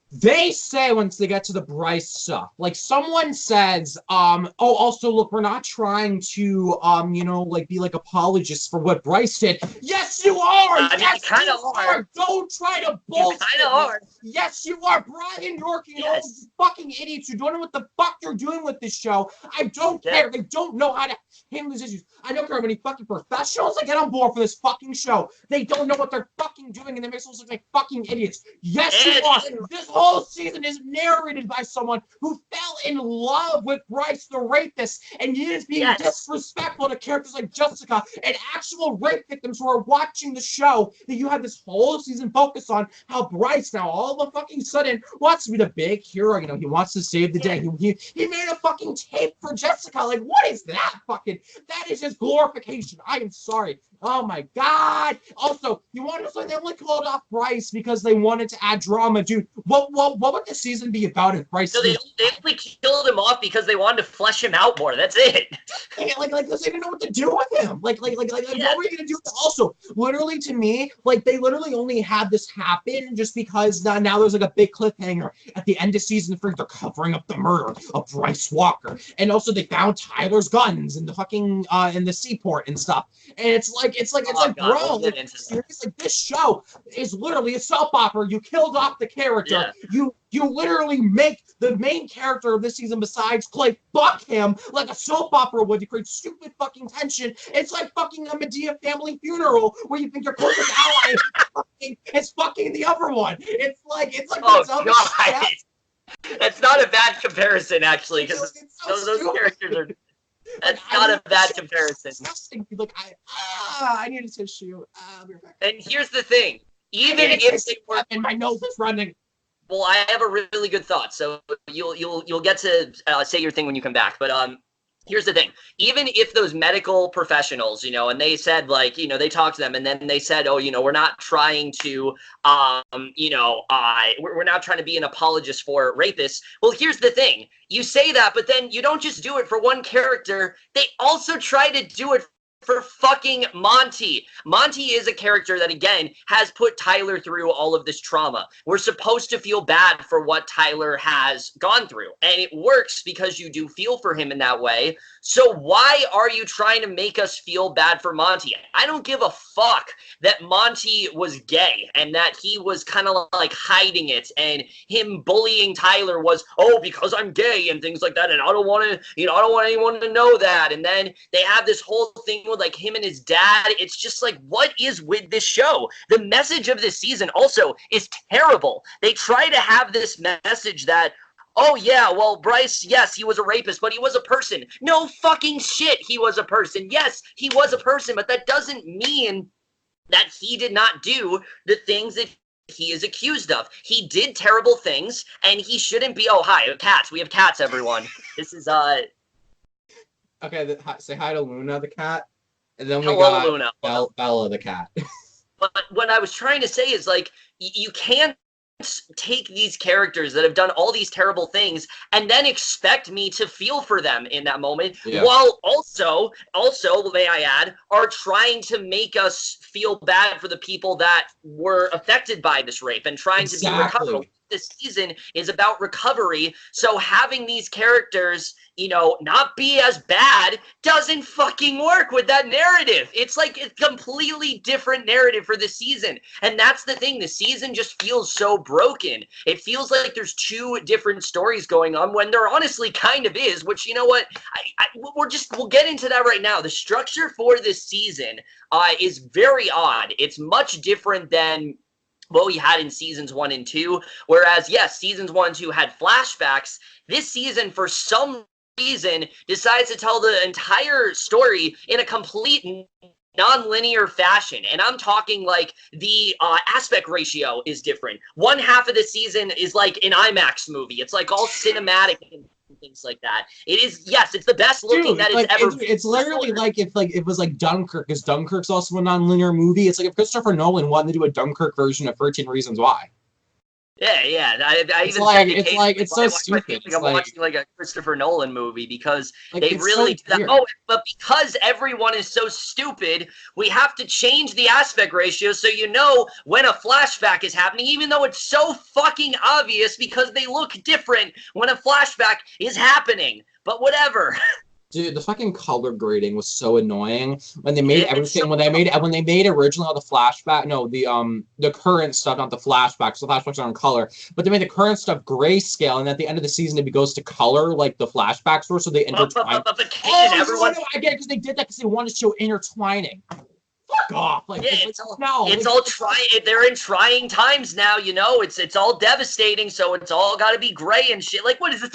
They say once they get to the Bryce stuff, like someone says, also look, we're not trying to, be like apologists for what Bryce did. Yes, you are. Yes, you kind of are. Don't try to bullshit. You kind of are. Yes, you are. Brian Yorkey, all these fucking idiots who don't know what the fuck you're doing with this show. I don't care. They don't know how to handle these issues. I don't care how many fucking professionals I get on board for this fucking show. They don't know what they're fucking doing, and they make us look like fucking idiots. Yes, you are. This whole season is narrated by someone who fell in love with Bryce the rapist, and he is being disrespectful to characters like Jessica and actual rape victims who are watching the show that you have this whole season focused on how Bryce now all of a fucking sudden wants to be the big hero. He wants to save the day. He made a fucking tape for Jessica. Like, what is that fucking that is just glorification. I am sorry. Oh my God. Also, you want to say they only called off Bryce because they wanted to add drama, dude. What would the season be about if Bryce? So they only killed him off because they wanted to flesh him out more. That's it. Like they didn't know what to do with him. Like Yeah. what were you gonna do? Also, literally to me, like they literally only had this happen just because now there's like a big cliffhanger at the end of season 3. They're covering up the murder of Bryce Walker, and also they found Tyler's guns in the fucking in the seaport and stuff. And it's like God, bro, we'll like this show is literally a soap opera. You killed off the character. Yeah. You literally make the main character of this season, besides Clay, fuck him like a soap opera would to create stupid fucking tension. It's like fucking a Medea family funeral where you think your closest ally is fucking the other one. It's like oh God. That's not a bad comparison, actually, because those characters are. That's not a bad comparison. Like I need a tissue. And here's the thing: even if they were, and my nose is running. Well, I have a really good thought, so you'll get to say your thing when you come back. But here's the thing: even if those medical professionals, and they said they talked to them, and then they said, oh, we're not trying to, we're not trying to be an apologist for rapists. Well, here's the thing: you say that, but then you don't just do it for one character. They also try to do it for fucking Monty. Monty is a character that, again, has put Tyler through all of this trauma. We're supposed to feel bad for what Tyler has gone through. And it works because you do feel for him in that way. So why are you trying to make us feel bad for Monty? I don't give a fuck that Monty was gay and that he was kind of like hiding it, and him bullying Tyler was, oh, because I'm gay and things like that, and I don't want to, I don't want anyone to know that. And then they have this whole thing with like him and his dad. It's just like, what is with this show? The message of this season also is terrible. They try to have this message that, oh yeah, well, Bryce, yes, he was a rapist, but he was a person. No fucking shit, he was a person. Yes, he was a person, but that doesn't mean that he did not do the things that he is accused of. He did terrible things, and he shouldn't be. Oh, hi, cats. We have cats, everyone. This is Okay, say hi to Luna the cat, and then we hello, got Luna. Bella the cat. But what I was trying to say is, like, you can't take these characters that have done all these terrible things and then expect me to feel for them in that moment, while also, may I add, are trying to make us feel bad for the people that were affected by this rape and trying to be recoverable. This season is about recovery, so having these characters, not be as bad doesn't fucking work with that narrative. It's like a completely different narrative for the season, and that's the thing. The season just feels so broken. It feels like there's two different stories going on when there honestly kind of is, which, you know what, we'll get into that right now. The structure for this season is very odd. It's much different than what we had in seasons 1 and 2, whereas, yes, seasons 1 and 2 had flashbacks. This season, for some reason, decides to tell the entire story in a complete non-linear fashion. And I'm talking like the aspect ratio is different. One half of the season is like an IMAX movie. It's like all cinematic and things like that. It is, yes, it's the best looking that it's ever been. It's literally like if it was like Dunkirk, because Dunkirk's also a non-linear movie. It's like if Christopher Nolan wanted to do a Dunkirk version of 13 Reasons Why. Yeah. I even it's so stupid. I'm watching like a Christopher Nolan movie because like, they really so do that. Oh, but because everyone is so stupid, we have to change the aspect ratio so when a flashback is happening, even though it's so fucking obvious because they look different when a flashback is happening. But whatever. Dude, the fucking color grading was so annoying when they made everything. When they made originally all the flashback, the current stuff, not the flashbacks. The flashbacks are in color, but they made the current stuff grayscale, and at the end of the season, it goes to color like the flashbacks were. So they intertwine. Everyone, I get it because they did that because they wanted to show intertwining. Fuck off! They're in trying times now. It's all devastating. So it's all got to be gray and shit. Like, what is this?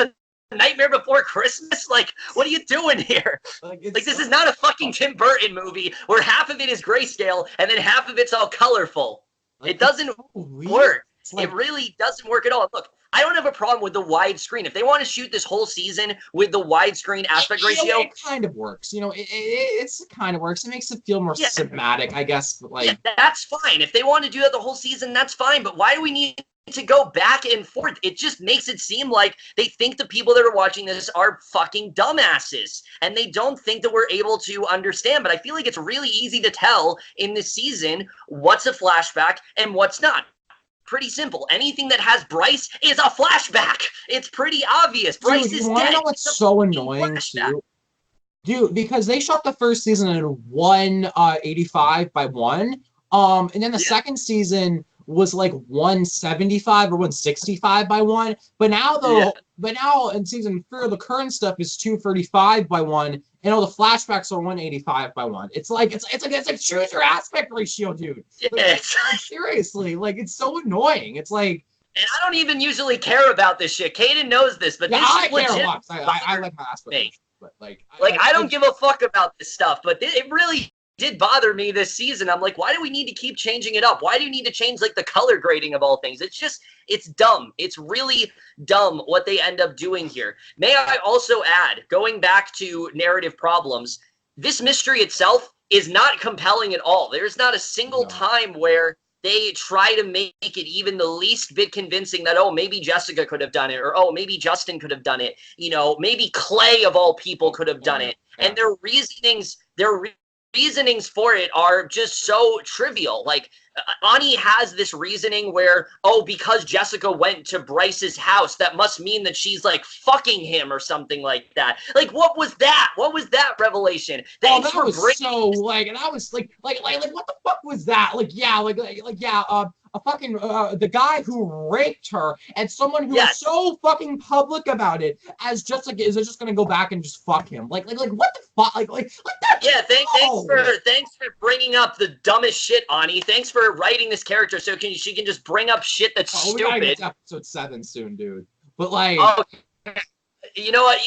Nightmare Before Christmas? Like, what are you doing here? This is not a fucking Tim Burton movie where half of it is grayscale and then half of it's all colorful. It doesn't work. It really doesn't work at all. Look, I don't have a problem with the widescreen. If they want to shoot this whole season with the widescreen aspect ratio, it kind of works. It kind of works. It makes it feel more cinematic, I guess. But like, that's fine. If they want to do that the whole season, that's fine. But why do we need to go back and forth? It just makes it seem like they think the people that are watching this are fucking dumbasses, and they don't think that we're able to understand. But I feel like it's really easy to tell in this season what's a flashback and what's not. Pretty simple. Anything that has Bryce is a flashback. It's pretty obvious. Bryce is dead. You want to know what's so annoying too? Dude, because they shot the first season at 185 by 1. And then the second season was like 175 or 165 by 1. But now in season 4, the current stuff is 235 by 1. And all the flashbacks are 185 by 1. It's like choose your aspect ratio, dude. Like, seriously, like it's so annoying. It's like, and I don't even usually care about this shit. Kaden knows this, but this I shit legit. Care a lot. I like my aspect ratio, but I don't give a fuck about this stuff. But it really did bother me this season. I'm like, why do we need to keep changing it up? Why do you need to change like the color grading of all things? It's dumb. It's really dumb what they end up doing here. May I also add, going back to narrative problems, this mystery itself is not compelling at all. There's not a single time where they try to make it even the least bit convincing that, oh, maybe Jessica could have done it, or, oh, maybe Justin could have done it. Maybe Clay of all people could have done it. And their reasonings for it are just so trivial. Like, Ani has this reasoning where, oh, because Jessica went to Bryce's house, that must mean that she's like fucking him or something like that. Like, what was that? What was that revelation? Thanks that was so like, and I was like, what the fuck was that? A fucking the guy who raped her and someone who is so fucking public about it as just like is just gonna go back and just fuck him like what the fuck like that. Yeah, thanks for bringing up the dumbest shit, Ani. Thanks for writing this character so she can just bring up shit that's stupid. We gotta get to episode 7 soon, dude. But like. You know what?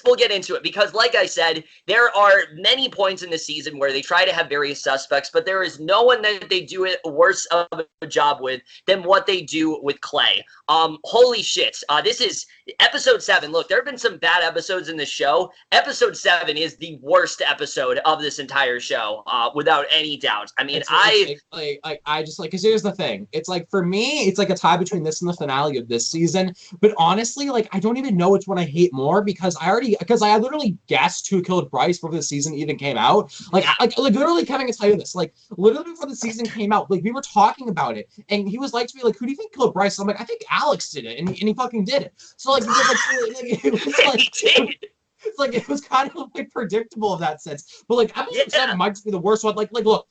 We'll get into it because, like I said, there are many points in the season where they try to have various suspects, but there is no one that they do it worse of a job with than what they do with Clay. Holy shit! This is episode 7. Look, there have been some bad episodes in this show. Episode 7 is the worst episode of this entire show, without any doubt. I mean, because here's the thing. It's like for me, it's like a tie between this and the finale of this season. But honestly, like I don't even know which one I hate more because I literally guessed who killed Bryce before the season even came out. Like literally, Kevin can tell you this. Like literally before the season came out, like we were talking about it, and he was like to me, like, "Who do you think killed Bryce?" I'm like, "I think Alex did it," and he fucking did it. So like, it was like. It's like it was kind of like predictable in that sense, but like episode 7 might just be the worst one. Like look,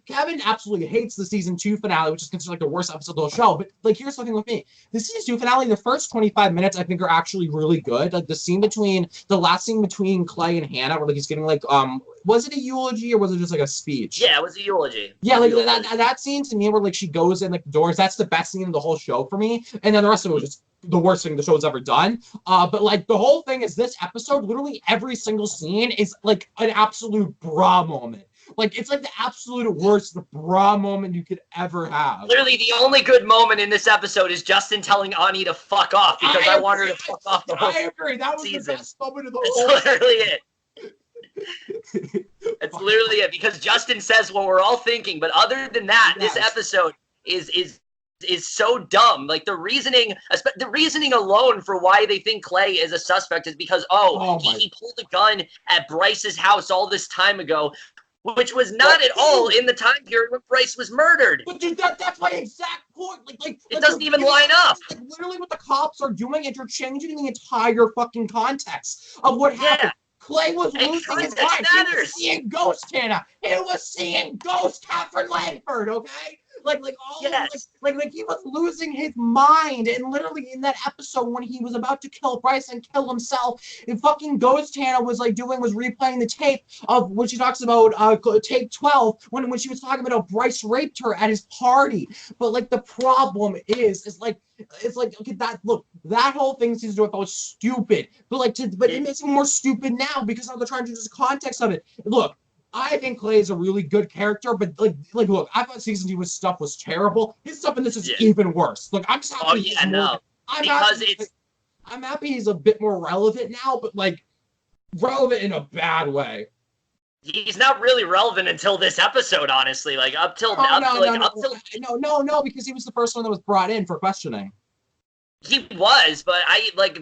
Kevin absolutely hates the season 2 finale, which is considered like the worst episode of the whole show. But like, here's the thing with me: the season 2 finale, the first 25 minutes, I think are actually really good. Like the last scene between Clay and Hannah, where like he's getting like was it a eulogy or was it just like a speech? Yeah, it was a eulogy. Yeah, like that scene to me where like she goes in like the doors. That's the best scene of the whole show for me. And then the rest of it was just the worst thing the show's ever done. But like the whole thing is this episode, literally every single scene is like an absolute bra moment. Like it's like the absolute worst bra moment you could ever have. Literally, the only good moment in this episode is Justin telling Ani to fuck off because I want her to fuck off the whole season. I agree. That was the best moment of the whole season. That's literally it. That's literally it because Justin says what we're all thinking, but other than that, this episode is so dumb. Like the reasoning alone for why they think Clay is a suspect is because he pulled a gun at Bryce's house all this time ago, which was not at all in the time period when Bryce was murdered. But dude, that's my exact point. Like it doesn't even line up. Like literally what the cops are doing is you're changing the entire fucking context of what happened. Clay was losing his mind. He was seeing ghost Hannah. He was seeing ghost Catherine Langford, okay? Like he was losing his mind, and literally in that episode when he was about to kill Bryce and kill himself, and fucking Ghost Hannah was replaying the tape of when she talks about tape 12 when she was talking about how Bryce raped her at his party. But like the problem is like okay, that whole thing seems to was stupid, but it makes it more stupid now because now they're trying to do the context of it. Look, I think Clay is a really good character, but look, I thought season 2 stuff was terrible. His stuff in this is even worse. Look, I'm just happy. I'm happy he's a bit more relevant now, but like relevant in a bad way. He's not really relevant until this episode, honestly. Like up till because he was the first one that was brought in for questioning. He was, but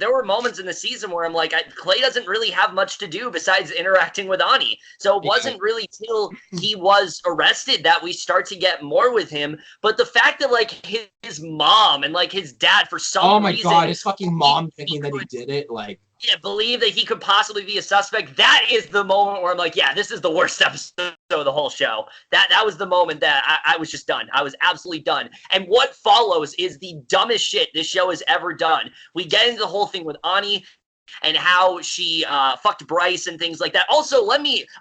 there were moments in the season where I'm like, Clay doesn't really have much to do besides interacting with Ani. So it wasn't really till he was arrested that we start to get more with him. But the fact that like his mom and like his dad for some reason, God, his fucking mom thinking that he did it, like. Yeah, believe that he could possibly be a suspect. That is the moment where I'm like, yeah, this is the worst episode of the whole show. That was the moment that I was just done. I was absolutely done. And what follows is the dumbest shit this show has ever done. We get into the whole thing with Ani and how she fucked Bryce and things like that. Also,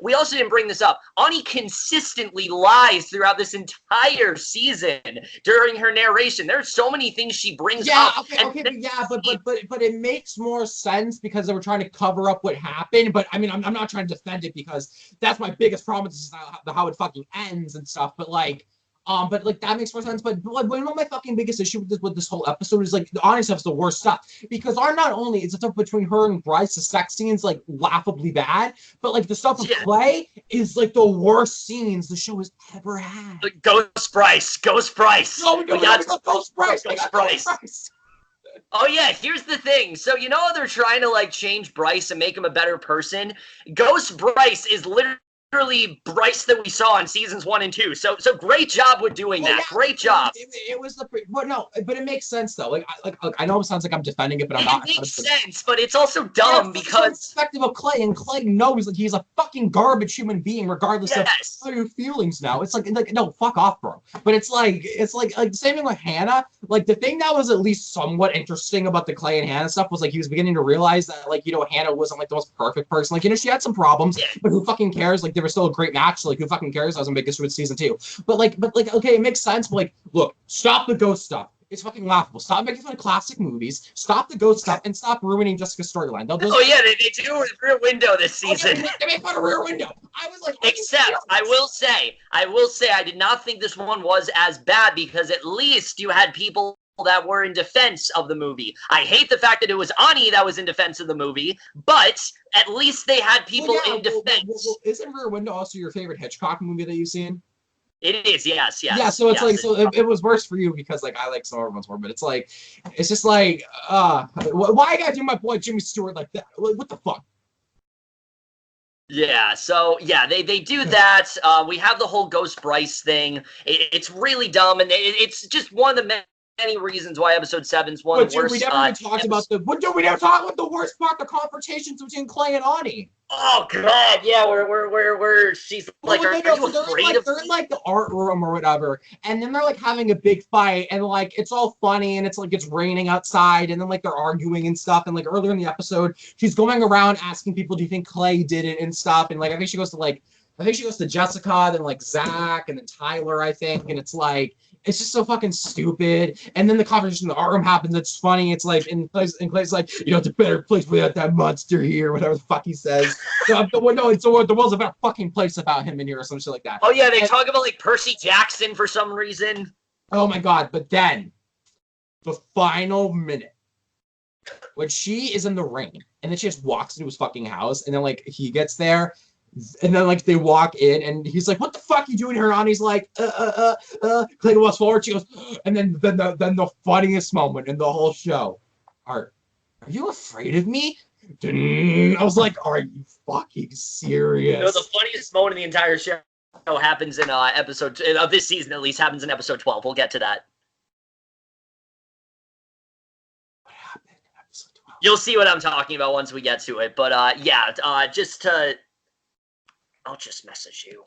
we also didn't bring this up. Ani consistently lies throughout this entire season during her narration. There's so many things she brings up. But it makes more sense because they were trying to cover up what happened. But I mean, I'm not trying to defend it because that's my biggest problem is how it fucking ends and stuff. But like, that makes more sense. But one of my fucking biggest issue with this whole episode is like the honest stuff's the worst stuff because not only is the stuff between her and Bryce, the sex scenes like laughably bad, but like the stuff with Clay is like the worst scenes the show has ever had. Ghost Bryce. No, we got Ghost Bryce. Oh yeah, here's the thing. So you know how they're trying to like change Bryce and make him a better person? Ghost Bryce is literally Bryce that we saw in seasons 1 and 2. So great job with doing that. Yeah, great job. It was but it makes sense though. Like I know it sounds like I'm defending it, but I'm not. It makes sense, but it's also dumb because perspective of Clay, and Clay knows that he's a fucking garbage human being, regardless of your feelings. Now it's like no, fuck off, bro. But it's like the same thing with Hannah. Like the thing that was at least somewhat interesting about the Clay and Hannah stuff was like he was beginning to realize that like Hannah wasn't like the most perfect person. Like she had some problems, but who fucking cares? Like they were still a great match. Like who fucking cares? I was gonna make this with season 2. But okay, it makes sense. But like, look, stop the ghost stuff. It's fucking laughable. Stop making fun of classic movies. Stop the ghost stuff and stop ruining Jessica's storyline. They do with Rear Window this season. They made fun of Rear Window. I was like, except I will say, I did not think this one was as bad because at least you had people that were in defense of the movie. I hate the fact that it was Ani that was in defense of the movie, but at least they had people in defense. Isn't Rear Window also your favorite Hitchcock movie that you've seen? It is, yes. Yeah, so it's it was worse for you because like I like some other ones more, but it's just like why I gotta do my boy Jimmy Stewart like that? What the fuck? Yeah, so yeah, they do that. We have the whole Ghost Bryce thing. It's really dumb, and it's just one of the many reasons why episode 7's one of the worst. We never even talked about we never talked about the worst part, the confrontations between Clay and Ani. Oh god, yeah, where she's like, are you afraid of? They're in like the art room or whatever, and then they're like having a big fight, and like it's all funny, and it's like it's raining outside, and then like they're arguing and stuff, and like earlier in the episode, she's going around asking people, do you think Clay did it and stuff, and like I think she goes to Jessica, then like Zach, and then Tyler, I think, and it's like. It's just so fucking stupid. And then the conversation in the art room happens. It's funny. It's like in Clay's like, it's a better place without that monster here, whatever the fuck he says. The world's a better fucking place about him in here or some shit like that. Oh yeah, they talk about like Percy Jackson for some reason. Oh my god! But then the final minute when she is in the ring, and then she just walks into his fucking house, and then like he gets there. And then, like, they walk in, and he's like, what the fuck are you doing here? And he's like, Clay walks forward, she goes, and then the funniest moment in the whole show. Are you afraid of me? I was like, are you fucking serious? The funniest moment in the entire show happens in episode, of this season at least, happens in episode 12. We'll get to that. What happened in episode 12? You'll see what I'm talking about once we get to it. But, just to... I'll just message you.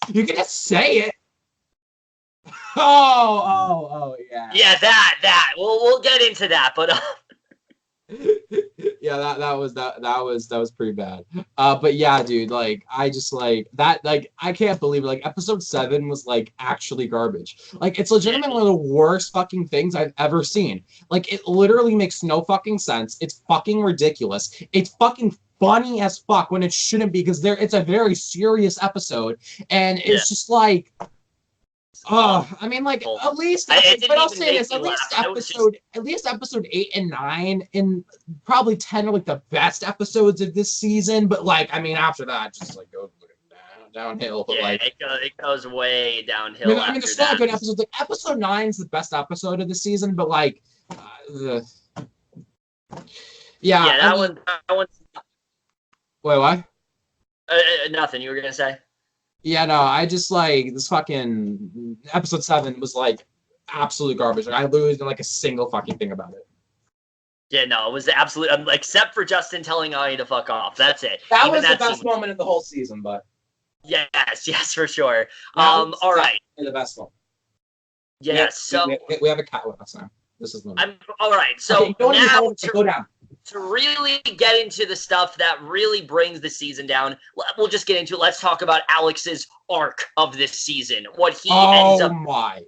You can just say it. Oh, yeah. Yeah, that. We'll get into that, but yeah, that was pretty bad. But yeah, dude, like I just like that, like I can't believe it. Like episode 7 was like actually garbage. Like it's legitimately one of the worst fucking things I've ever seen. Like it literally makes no fucking sense. It's fucking ridiculous. It's fucking funny as fuck when it shouldn't be because it's a very serious episode, and it's just like I mean, like at least, It but didn't I'll even say make this: me laugh. at least episode 8 and 9, and probably 10 are like the best episodes of this season. But like, I mean, after that, just like goes downhill. But Yeah, like, it goes way downhill I mean, after there's still that. good episodes. Like episode 9 is the best episode of the season, but like, yeah, Yeah, I mean, that one. wait, what? Nothing. You were gonna say? Yeah, no, I just like this fucking episode 7 was like absolute garbage. Like I lose in like a single fucking thing about it. Yeah, no, it was the absolute. Except for Justin telling Ari to fuck off. That's it. That Even was the best scene, moment in the whole season, but yes, for sure. all right. the best one. Yeah, we have a cat with us now. This is I'm all right. So okay, now go down. To really get into the stuff that really brings the season down, we'll just get into it. Let's talk about Alex's arc of this season. What he ends up. Oh my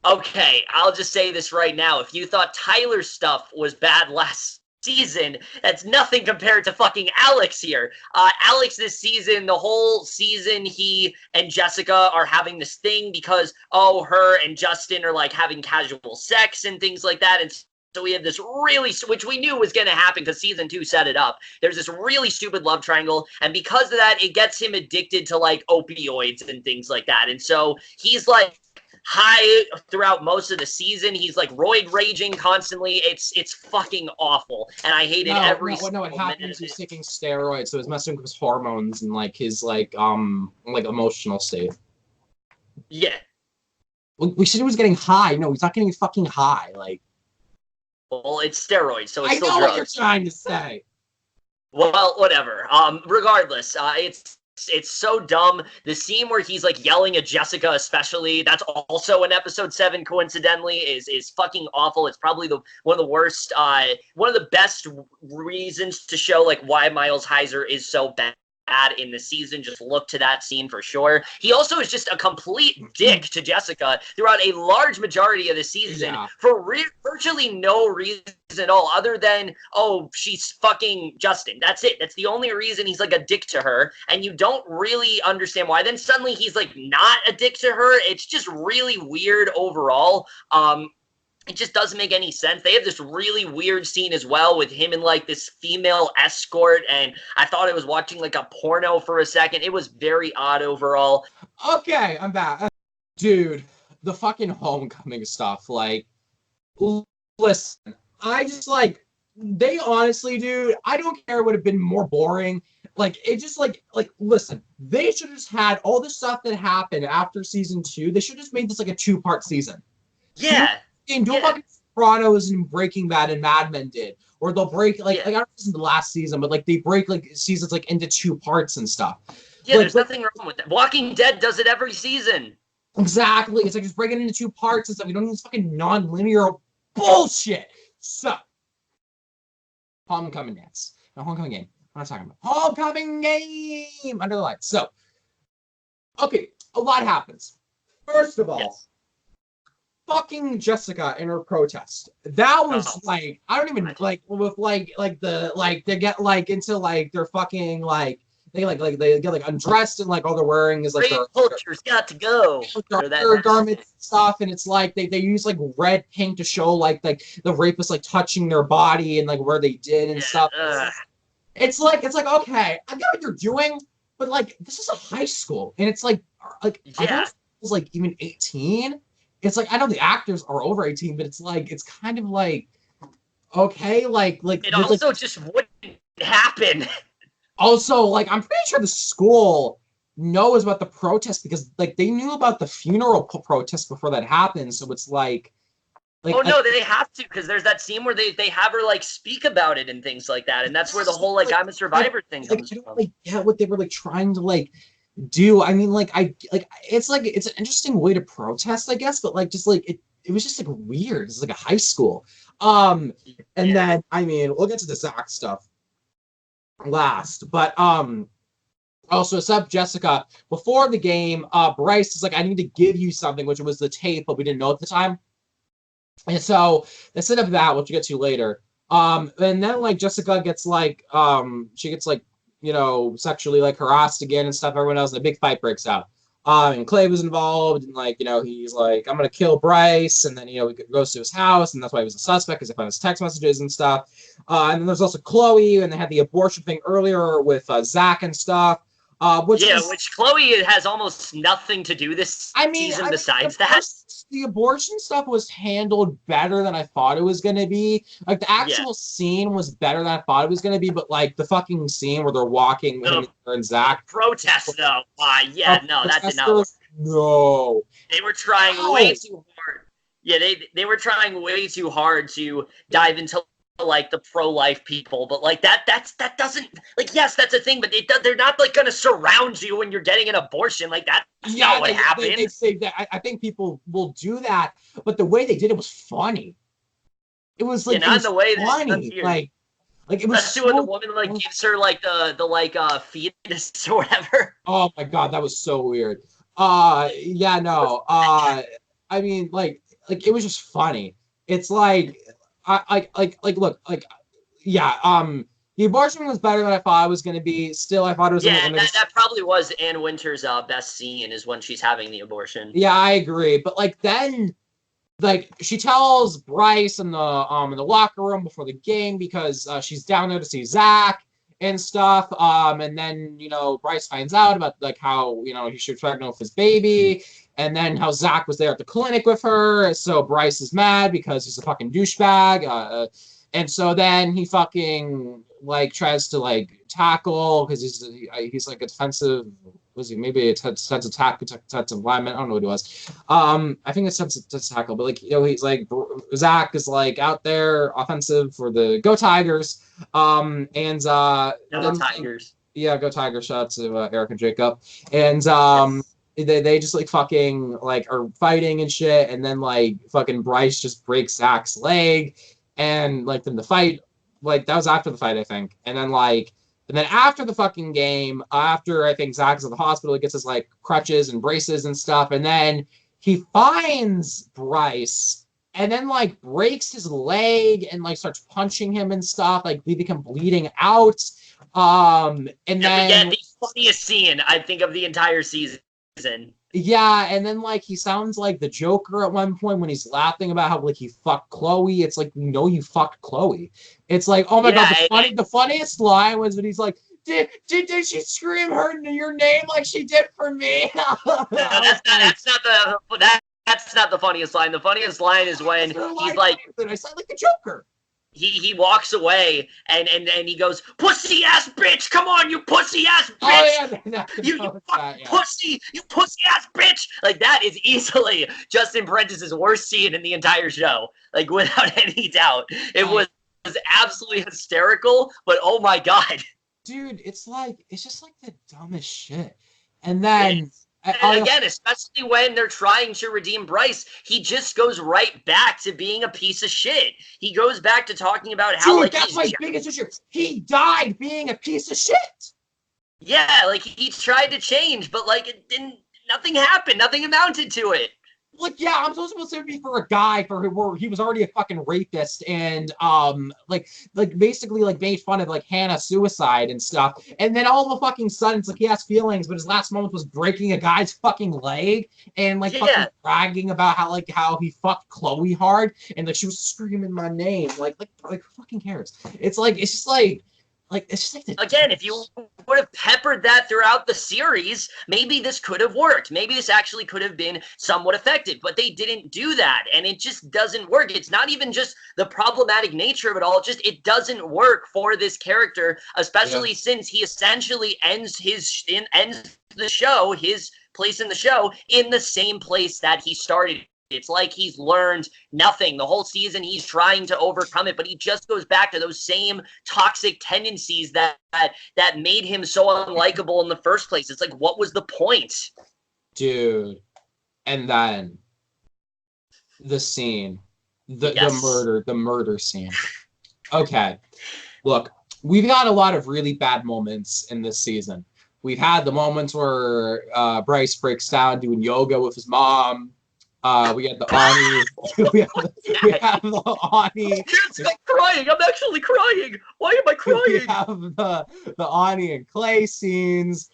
god. Okay, I'll just say this right now. If you thought Tyler's stuff was bad last season, that's nothing compared to fucking Alex here. Alex this season, the whole season, he and Jessica are having this thing because, her and Justin are like having casual sex and things like that. And so we have this really, which we knew was going to happen because season 2 set it up. There's this really stupid love triangle. And because of that, it gets him addicted to like opioids and things like that. And so he's like high throughout most of the season. He's like roid raging constantly. It's fucking awful. And I hated every single minute. What happens? He's taking steroids, so it's messing with his hormones and like his like emotional state. Yeah. We said he was getting high. No, he's not getting fucking high. Like, well, it's steroids, so it's I still know drugs. what you're trying to say. Well, whatever. Regardless, it's so dumb. The scene where he's like yelling at Jessica, especially, that's also in episode 7. Coincidentally, is fucking awful. It's probably one of the worst, one of the best reasons to show like why Miles Heizer is so bad in the season. Just look to that scene for sure. He also is just a complete dick to Jessica throughout a large majority of the season for virtually no reason at all other than, she's fucking Justin. That's it. That's the only reason he's like a dick to her, and you don't really understand why. Then suddenly he's like not a dick to her. It's just really weird overall. It just doesn't make any sense. They have this really weird scene as well with him and like this female escort, and I thought I was watching like a porno for a second. It was very odd overall. Okay, I'm back. Dude, the fucking homecoming stuff, like, listen, I just like, they honestly, dude, I don't care, it would have been more boring. Like, it just like, listen, they should have just had all the stuff that happened after season 2. They should have just made this like a 2-part season. Yeah. And do fucking Sopranos and Breaking Bad and Mad Men did, or they'll break like I don't know if this is the last season, but like they break like seasons like into 2 parts and stuff. Yeah, there's nothing wrong with that. Walking Dead does it every season. Exactly, it's like just breaking it into 2 parts and stuff. You don't need this fucking non-linear bullshit. So, homecoming dance, no homecoming game. What am I talking about? Homecoming game under the lights. So, okay, a lot happens. First of all. Fucking Jessica in her protest. That was like, I don't even like with like they get like into like their fucking like they get like undressed and like all they're wearing is like their culture's got to go. Their garments and stuff, and it's like they use like red paint to show like the rapist like touching their body and like where they did and stuff. It's like okay, I get what you're doing, but like this is a high school and it's like I don't know if it was like even 18. It's like I know the actors are over 18, but it's like it's kind of like okay, like it also like, just wouldn't happen. Also, like I'm pretty sure the school knows about the protest because like they knew about the funeral protest before that happened. So it's like no, they have to because there's that scene where they have her like speak about it and things like that, and that's where the whole like I'm a survivor thing comes from. I don't like get what they were like trying to like do. I mean, like it's an interesting way to protest, I guess, but like just like it was just like weird. It's like a high school. And then I mean, we'll get to the Zach stuff last, but also except Jessica before the game, Bryce is like, I need to give you something, which was the tape, but we didn't know at the time. And so they set up that, which we'll get to later. And then like Jessica gets like she gets like sexually like harassed again and stuff. Everyone else, and a big fight breaks out. And Clay was involved, and like, he's like, I'm gonna kill Bryce, and then he goes to his house, and that's why he was a suspect because they found his text messages and stuff. And then there's also Chloe, and they had the abortion thing earlier with Zach and stuff. Which Chloe has almost nothing to do this season besides that. The abortion stuff was handled better than I thought it was going to be. Like, the actual scene was better than I thought it was going to be, but, like, the fucking scene where they're walking with him and Zach. Protest, though. That did not work. No. They were trying way too hard. Yeah, they were trying way too hard to dive into like the pro-life people, but like that doesn't, like, yes, that's a thing, but they're not like gonna surround you when you're getting an abortion. Like that's not what happens. I think people will do that, but the way they did it was funny. It was like, not the way funny. Like it was especially when the woman like gives her like the fetus or whatever. Oh my god, that was so weird. I mean, like it was just funny. It's like, the abortion was better than I thought it was going to be. Still, I thought it was. Yeah, that probably was Ann Winter's best scene, is when she's having the abortion. Yeah, I agree. But like then, like she tells Bryce in the locker room before the game because she's down there to see Zach and stuff. And then Bryce finds out about like how he should pregnant with his baby. And then how Zach was there at the clinic with her. So Bryce is mad because he's a fucking douchebag. And so then he fucking like tries to like tackle because he's like a defensive. Was he maybe a defensive lineman? I don't know what he was. I think it's defensive tackle, but like he's like Zach is like out there offensive for the Go Tigers. Go Tigers. Yeah, Go Tigers. Shout out to Eric and Jacob. And They just like fucking like are fighting and shit, and then like fucking Bryce just breaks Zach's leg, and like then the fight, like that was after the fight, I think, and then after the fucking game, after I think Zach's at the hospital, he gets his like crutches and braces and stuff, and then he finds Bryce, and then like breaks his leg and like starts punching him and stuff, like leaving him bleeding out. And then the funniest scene I think of the entire season. Yeah, and then like he sounds like the Joker at one point when he's laughing about how like he fucked Chloe. It's like, you fucked Chloe. It's like, oh my god, the funniest line was when he's like, did she scream your name like she did for me? That's not the funniest line. The funniest line is when he's like, I sound like the Joker. He walks away and he goes, pussy ass bitch, come on, you pussy ass bitch. Oh, yeah, pussy, you pussy ass bitch. Like that is easily Justin Prentice's worst scene in the entire show. Like without any doubt. It was absolutely hysterical, but oh my god. Dude, it's just like the dumbest shit. And then again, especially when they're trying to redeem Bryce, he just goes right back to being a piece of shit. He goes back to talking about how that's my biggest issue. He died being a piece of shit. Yeah, like he tried to change, but like it didn't. Nothing happened. Nothing amounted to it. Like, yeah, I'm supposed to be for a guy where he was already a fucking rapist and basically like made fun of like Hannah's suicide and stuff. And then all of a fucking sudden it's like he has feelings, but his last moment was breaking a guy's fucking leg and like fucking bragging about how he fucked Chloe hard and like she was screaming my name. Like who fucking cares? It's just like again, if you would have peppered that throughout the series, maybe this could have worked. Maybe this actually could have been somewhat effective, but they didn't do that, and it just doesn't work. It's not even just the problematic nature of it all; it doesn't work for this character, especially since he essentially ends the show, his place in the show, in the same place that he started. It's like he's learned nothing. The whole season he's trying to overcome it, but he just goes back to those same toxic tendencies that made him so unlikable in the first place. It's like, what was the point? Dude. And then the scene. The murder scene. Okay. Look, we've got a lot of really bad moments in this season. We've had the moments where Bryce breaks down doing yoga with his mom. We had the Ani. we have the Ani. I'm crying. I'm actually crying. Why am I crying? We have the Ani and Clay scenes.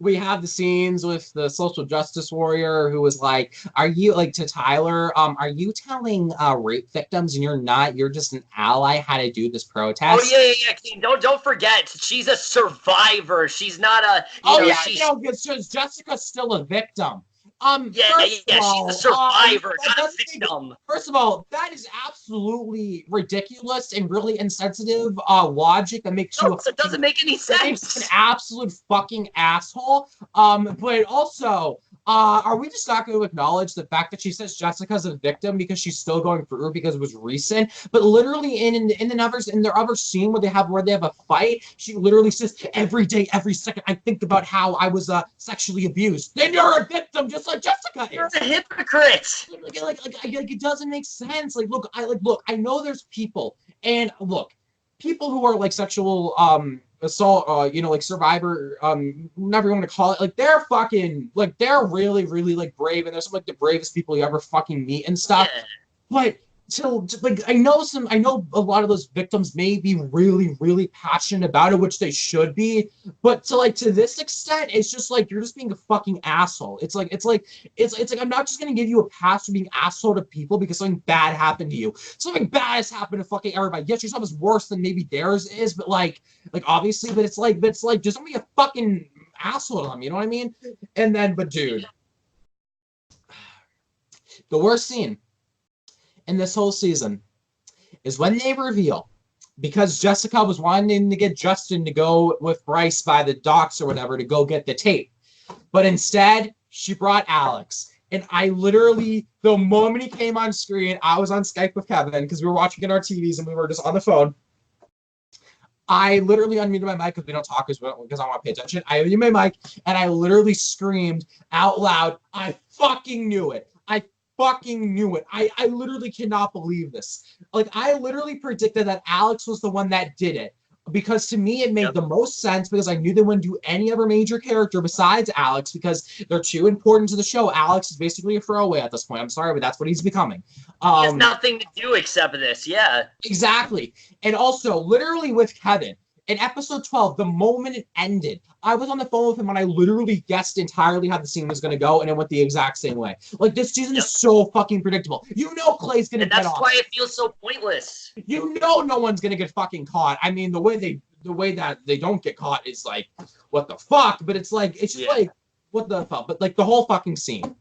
we have the scenes with the social justice warrior who was like, are you like to Tyler, are you telling rape victims and you're not, you're just an ally how to do this Oh protest? yeah. King, don't forget, she's a survivor. She's not a It's just Jessica's still a victim. yeah. First of She's a all, survivor, that not a doesn't make, victim. first of all, that is absolutely ridiculous and really insensitive logic that makes you No, it doesn't make any that makes you an sense. absolute fucking asshole. But also, are we just not going to acknowledge the fact that she says Jessica's a victim because she's still going through because it was recent? But literally in their other scene where they have a fight, she literally says every day, every second, I think about how I was sexually abused. Then you're a victim, just like Jessica is. You're a hypocrite. Like it doesn't make sense. Look, I know there's people, and look, people who are like sexual assault, like survivor, whatever you want to call it, like they're fucking, like they're really, really like brave, and they're some like the bravest people you ever fucking meet and stuff. Yeah. But so like I know a lot of those victims may be really, really passionate about it, which they should be. But to this extent, it's just like you're just being a fucking asshole. It's like I'm not just gonna give you a pass for being asshole to people because something bad happened to you. Something bad has happened to fucking everybody. Yes, yourself is worse than maybe theirs is, but like obviously, but it's like just don't be a fucking asshole to them. You know what I mean? And then, but dude, the worst scene in this whole season is when they reveal, because Jessica was wanting to get Justin to go with Bryce by the docks or whatever to go get the tape. But instead, she brought Alex. And I literally, the moment he came on screen, I was on Skype with Kevin because we were watching it on our TVs and we were just on the phone. I literally unmuted my mic because we don't talk because I want to pay attention. I unmuted my mic and I literally screamed out loud, I fucking knew it. I fucking knew it. I literally cannot believe this. Like, I literally predicted that Alex was the one that did it. Because to me, it made the most sense because I knew they wouldn't do any other major character besides Alex because they're too important to the show. Alex is basically a throwaway at this point. I'm sorry, but that's what he's becoming. He has nothing to do except this, yeah. Exactly. And also, literally with Kevin, in episode 12, the moment it ended, I was on the phone with him and I literally guessed entirely how the scene was going to go, and it went the exact same way. Like, this season is so fucking predictable. You know Clay's going to get off. That's why it feels so pointless. You know no one's going to get fucking caught. I mean, the way that they don't get caught is like, what the fuck? But it's like, it's just like, what the fuck? But like the whole fucking scene.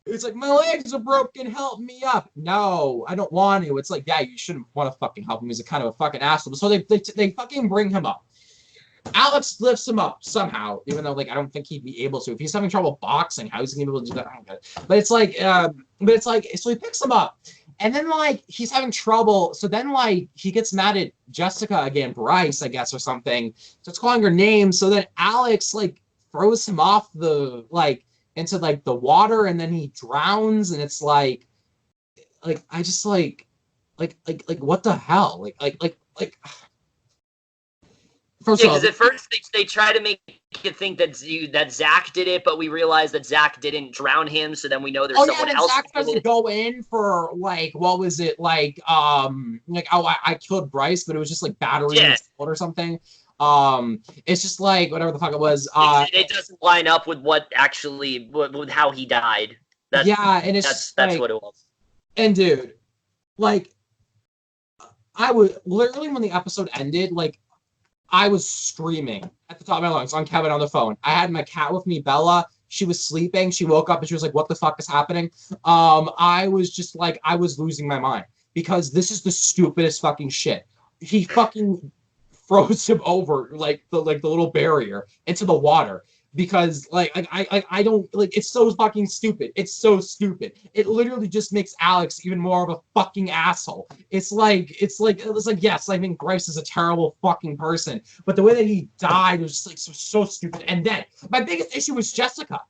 It's like, my legs are broken, help me up. No, I don't want to. It's like, yeah, you shouldn't want to fucking help him. He's a kind of a fucking asshole. So they fucking bring him up. Alex lifts him up somehow, even though like I don't think he'd be able to. If he's having trouble boxing, how is he gonna be able to do that? I don't get it. But it's like, so he picks him up. And then like he's having trouble. So then like he gets mad at Jessica again, Bryce, I guess, or something. So it's calling her name. So then Alex like throws him off the like into like the water, and then he drowns, and it's like I just like what the hell? Like first of all, because at first they try to make you think that Zach did it, but we realize that Zach didn't drown him, so then we know there's someone else. Zach doesn't go in for like, what was it like? I killed Bryce, but it was just like battery or something. It's just like whatever the fuck it was. It doesn't line up with what actually with how he died. And that's like, what it was. And dude, like, I would literally when the episode ended, like, I was screaming at the top of my lungs on Kevin on the phone. I had my cat with me, Bella. She was sleeping. She woke up and she was like, "What the fuck is happening?" I was just like, I was losing my mind because this is the stupidest fucking shit. He fucking froze him over like the little barrier into the water because I don't like, it's so fucking stupid. It's so stupid. It literally just makes Alex even more of a fucking asshole. It's like yes, I think Bryce is a terrible fucking person, but the way that he died was just like so stupid. And then my biggest issue was Jessica.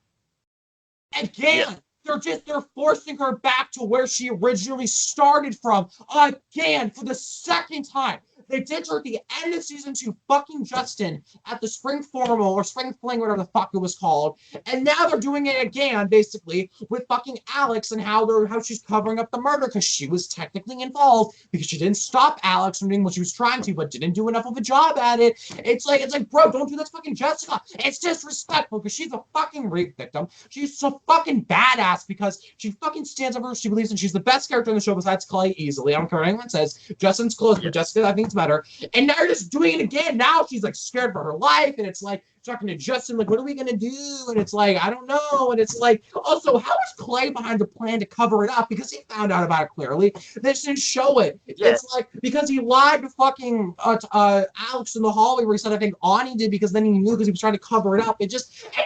Again, they're forcing her back to where she originally started from again for the second time. They did her at the end of season 2, fucking Justin, at the spring formal or spring fling, whatever the fuck it was called. And now they're doing it again, basically, with fucking Alex and how she's covering up the murder because she was technically involved because she didn't stop Alex from doing what she was trying to, but didn't do enough of a job at it. It's like, bro, don't do that to fucking Jessica. It's disrespectful because she's a fucking rape victim. She's so fucking badass because she fucking stands up for her. She believes in. She's the best character in the show besides Clay easily. I don't care what anyone says. Justin's close, but Jessica, I think, it's better. And now you're just doing it again. Now she's like scared for her life, and it's like talking to Justin, like, what are we gonna do? And it's like, I don't know. And it's like, also, how is Clay behind the plan to cover it up? Because he found out about it clearly. They just didn't show it. Yeah. It's like because he lied to fucking Alex in the hallway where he said, I think Ani did, because then he knew because he was trying to cover it up. It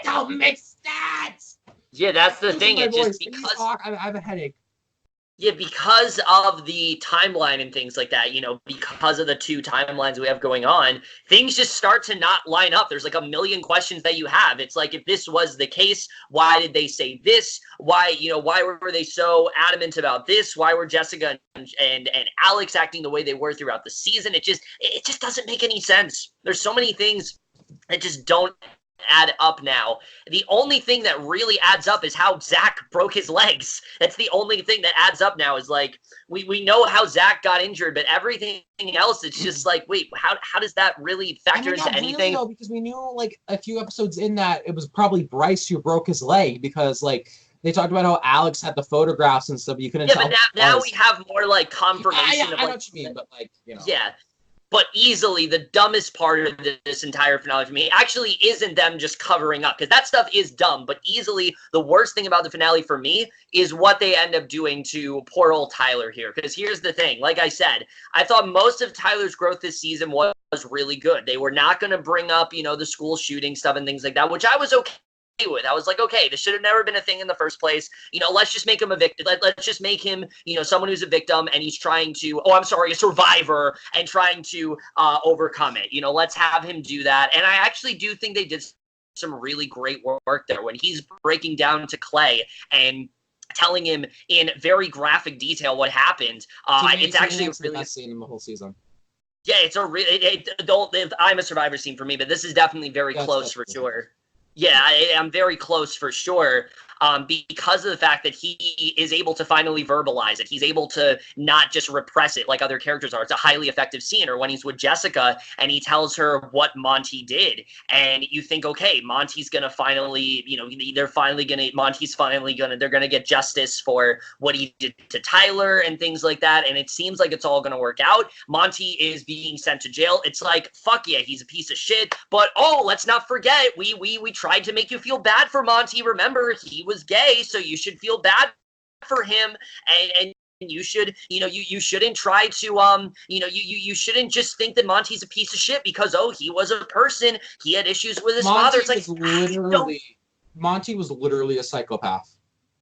don't make sense. Yeah, that's the thing. It's just because I have a headache. Yeah, because of the timeline and things like that, because of the 2 timelines we have going on, things just start to not line up. There's like a million questions that you have. It's like, if this was the case, why did they say this? Why were they so adamant about this? Why were Jessica and Alex acting the way they were throughout the season? It just doesn't make any sense. There's so many things that just don't add up now. The only thing that really adds up is how Zach broke his legs. That's the only thing that adds up now, is like, we know how Zach got injured, but everything else, it's just like, wait, how does that really factor into anything? Really, because we knew like a few episodes in that it was probably Bryce who broke his leg, because like they talked about how Alex had the photographs and stuff, but you couldn't tell. Yeah, but now we have more like confirmation of, I know what you mean, but like, Yeah. But easily the dumbest part of this entire finale for me actually isn't them just covering up, because that stuff is dumb, but easily the worst thing about the finale for me is what they end up doing to poor old Tyler here. Because here's the thing, like I said, I thought most of Tyler's growth this season was really good. They were not going to bring up, the school shooting stuff and things like that, which I was okay with. I was like, okay, this should have never been a thing in the first place. Let's just make him a victim. Let's just make him, someone who's a victim and he's trying to, a survivor and trying to overcome it. Let's have him do that. And I actually do think they did some really great work there when he's breaking down to Clay and telling him in very graphic detail what happened. It's actually a really best scene in the whole season. Yeah, it's a really I'm a Survivor scene for me, but this is definitely very close for sure. Yeah, I'm very close for sure, because of the fact that he is able to finally verbalize it. He's able to not just repress it like other characters are. It's a highly effective scene. Or when he's with Jessica and he tells her what Monty did, and you think, okay, Monty's gonna finally, they're gonna get justice for what he did to Tyler and things like that. And it seems like it's all gonna work out. Monty is being sent to jail. It's like, fuck yeah, he's a piece of shit. But let's not forget, we tried to make you feel bad for Monty. Remember, he was gay, so you should feel bad for him, and you should, you shouldn't try to, you shouldn't just think that Monty's a piece of shit because, he was a person, he had issues with his father. It's like, Monty was literally a psychopath.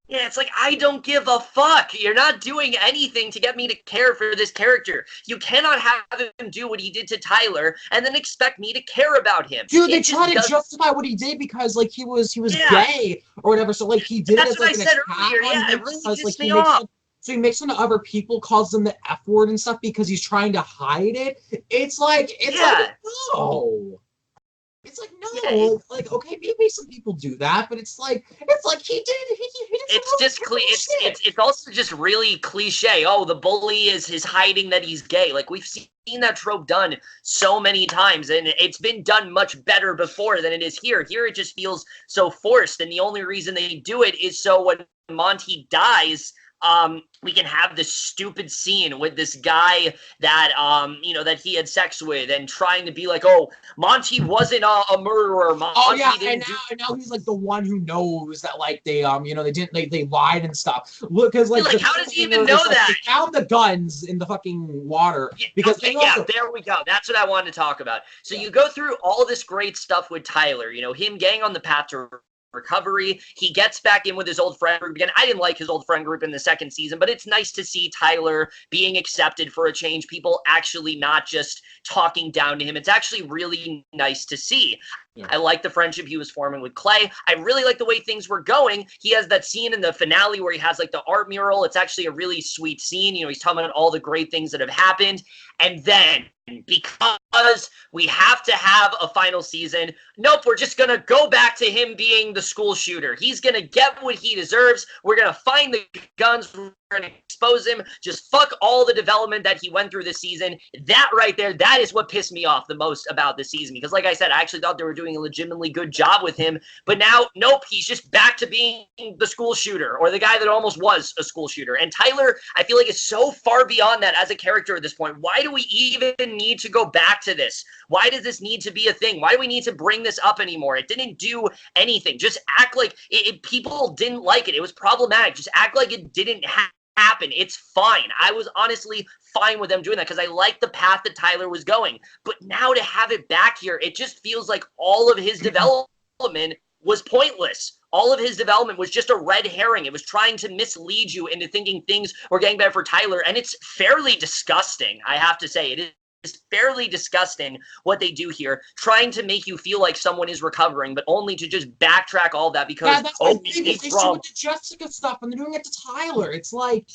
Yeah, it's like, I don't give a fuck. You're not doing anything to get me to care for this character. You cannot have him do what he did to Tyler and then expect me to care about him. Dude, they try to justify what he did because, like, he was gay or whatever. So, like, he did it as, like, an attack on him. Yeah, it really pissed me off. So he makes fun of other people, calls them the F word and stuff because he's trying to hide it. It's like, no. It's like, no, like, okay, maybe some people do that, but it's like he did. It's just it's also just really cliche. The bully is hiding that he's gay. Like, we've seen that trope done so many times, and it's been done much better before than it is here. Here it just feels so forced, and the only reason they do it is so when Monty dies, we can have this stupid scene with this guy that, that he had sex with and trying to be like, Monty wasn't a murderer. Monty and now he's like the one who knows that, like, they they lied and stuff. Look, because like how does he even know that? They found the guns in the fucking water because there we go. That's what I wanted to talk about. So you go through all this great stuff with Tyler, him getting on the path to recovery. He gets back in with his old friend group again. I didn't like his old friend group in the second season, but it's nice to see Tyler being accepted for a change. People actually not just talking down to him. It's actually really nice to see. Yeah. I like the friendship he was forming with Clay. I really like the way things were going. He has that scene in the finale where he has like the art mural. It's actually a really sweet scene. You know, he's talking about all the great things that have happened. And then, because we have to have a final season, nope, we're just going to go back to him being the school shooter. He's going to get what he deserves. We're going to find the guns. We're going to expose him. Just fuck all the development that he went through this season. That right there, that is what pissed me off the most about this season. Because like I said, I actually thought they were doing a legitimately good job with him. But now, nope, he's just back to being the school shooter, or the guy that almost was a school shooter. And Tyler, I feel like, is so far beyond that as a character at this point. Why do we even need to go back to this? Why does this need to be a thing? Why do we need to bring this up anymore? It didn't do anything. Just act like people didn't like it. It was problematic. Just act like it didn't happen. It's fine. I was honestly fine with them doing that because I liked the path that Tyler was going. But now to have it back here, it just feels like all of his development was pointless. All of his development was just a red herring. It was trying to mislead you into thinking things were getting better for Tyler, and it's fairly disgusting, I have to say. It is fairly disgusting what they do here, trying to make you feel like someone is recovering, but only to just backtrack all that because that's the thing. They do it to Jessica stuff, and they're doing it to Tyler. It's like,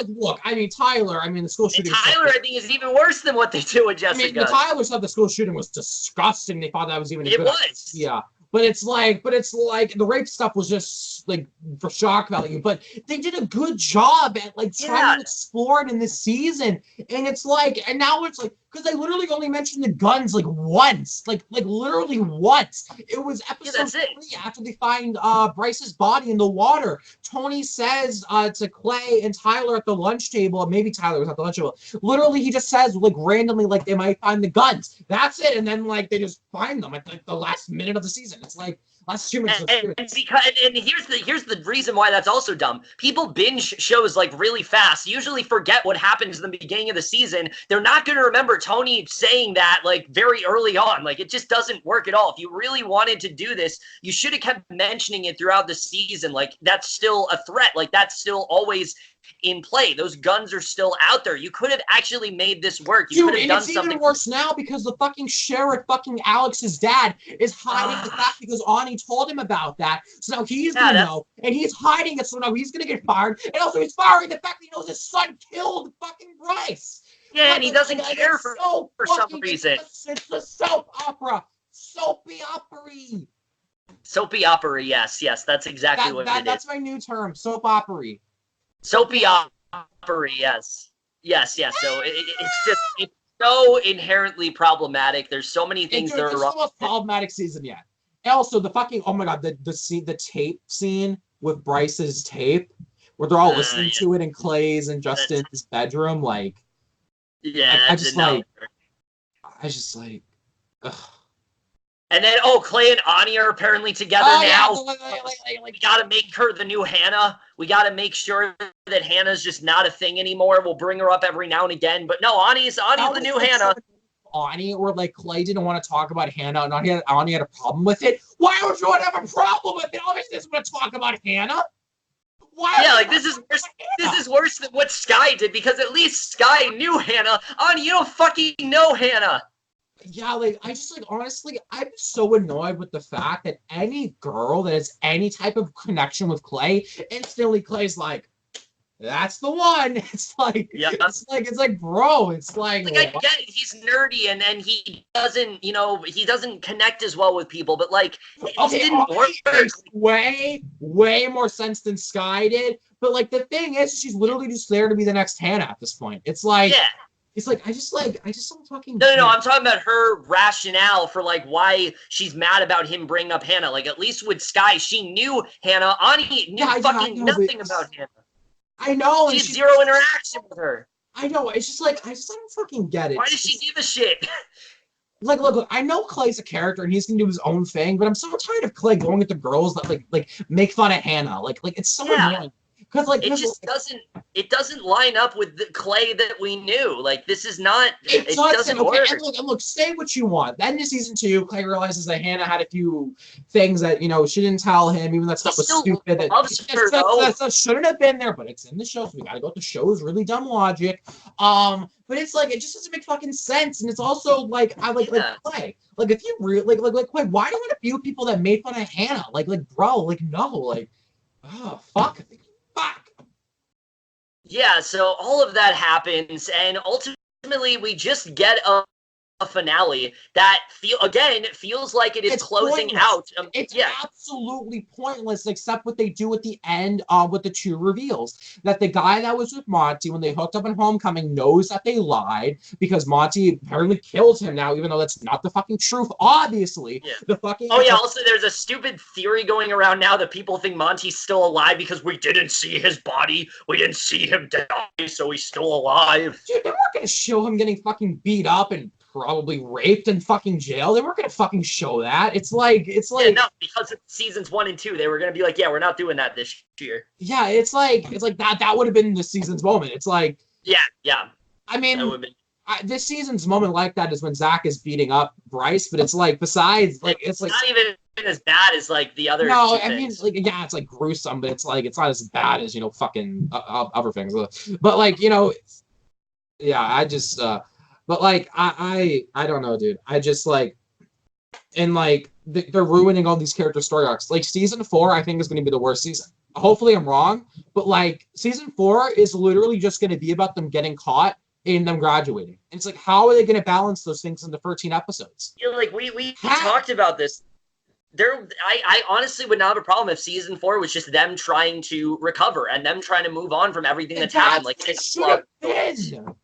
look, I mean, Tyler, the school shooting. And Tyler, I think, is even worse than what they do with Jessica. The Tyler stuff, the school shooting was disgusting. They thought that was even a good idea. Yeah. But it's like the rape stuff was just like for shock value. But they did a good job at like trying to explore it in this season. And it's like, and now it's like, because they literally only mentioned the guns like once, like literally once. It was episode 3 after they find Bryce's body in the water. Tony says to Clay and Tyler at the lunch table, maybe Tyler was at the lunch table. Literally, he just says like randomly like they might find the guns. That's it, and then like they just find them at like the last minute of the season. It's like last 2 minutes. And here's the reason why that's also dumb. People binge shows like really fast. Usually forget what happens in the beginning of the season. They're not going to remember Tony saying that like very early on. Like it just doesn't work at all. If you really wanted to do this, you should have kept mentioning it throughout the season. Like that's still a threat. Like that's still always in play. Those guns are still out there. You could have actually made this work. You could have done something. It's even worse now because the fucking sheriff, fucking Alex's dad, is hiding the fact because Ani told him about that. So now he's gonna know, and he's hiding it. So now he's gonna get fired, and also he's firing the fact that he knows his son killed fucking Bryce. Yeah, and he doesn't care for some reason. It's the soap opera, soapy opera. Soapy opera, yes, that's exactly what it is. That's my new term, soap opera. Soapy opera, yes. So it's so inherently problematic. There's so many things that are wrong. It's the most problematic season yet. And also the fucking, oh my god, the tape scene with Bryce's tape, where they're all listening to it in Clay's and Justin's bedroom, like. Yeah, I just like. Ugh. And then, Clay and Ani are apparently together now. We gotta make her the new Hannah. We gotta make sure that Hannah's just not a thing anymore. We'll bring her up every now and again. But no, Ani's the new Hannah. Ani or like Clay didn't want to talk about Hannah and Ani had a problem with it. Why would you have a problem with it? Obviously doesn't want to talk about Hannah. Why? Yeah, like this is worse. This is worse than what Sky did because at least Sky knew Hannah. Ani, you don't fucking know Hannah. Yeah, like, honestly, I'm so annoyed with the fact that any girl that has any type of connection with Clay, instantly Clay's like, that's the one. It's like, bro, it's like I get it, he's nerdy and he doesn't connect as well with people, but like, it didn't work. It makes way more sense than Sky did. But like, the thing is, she's literally just there to be the next Hannah at this point. It's like, It's like I just don't fucking. No. I'm talking about her rationale for like why she's mad about him bringing up Hannah. Like at least with Sky, she knew Hannah. Ani knew nothing about Hannah. I know. She had zero interaction with her. I know. It's just like I don't fucking get it. Why does she give a shit? Like, look, I know Clay's a character and he's gonna do his own thing, but I'm so tired of Clay going at the girls that like make fun of Hannah. Like it's so annoying. it doesn't line up with the Clay that we knew. Like, this is not, it doesn't okay, work. And look, say what you want. Then in season 2, Clay realizes that Hannah had a few things that, you know, she didn't tell him, even that stuff was stupid. That shouldn't have been there, but it's in the show, so we gotta go with the show's really dumb logic. But it's like, it just doesn't make fucking sense. And it's also like, I like Clay. Like, if you really like Clay, why do a few people that made fun of Hannah? Like bro, like no, like oh fuck. Yeah, so all of that happens, and ultimately we just get a finale that feels like it is closing pointless. out. It's absolutely pointless, except what they do at the end with the 2 reveals. That the guy that was with Monty when they hooked up in Homecoming knows that they lied because Monty apparently killed him now, even though that's not the fucking truth, obviously. Yeah. Also there's a stupid theory going around now that people think Monty's still alive because we didn't see his body. We didn't see him die, so he's still alive. Dude, they weren't gonna show him getting fucking beat up and probably raped in fucking jail. They weren't gonna fucking show that. It's like no, because of seasons 1 and 2, they were gonna be like, yeah, we're not doing that this year. Yeah, it's like that would have been this season's moment. It's like yeah. I mean, this season's moment like that is when Zach is beating up Bryce, but it's like besides like it's like not even as bad as like the other. No, I mean like it's like gruesome, but it's like it's not as bad as fucking other things. But like I just. But like I don't know, dude. I just like, and like they're ruining all these character story arcs. Like season 4, I think is going to be the worst season. Hopefully I'm wrong, but like season 4 is literally just going to be about them getting caught and them graduating. And it's like, how are they going to balance those things into 13 episodes? Yeah, like we talked about this. I honestly would not have a problem if season 4 was just them trying to recover and them trying to move on from everything that's happened. Like it should have been.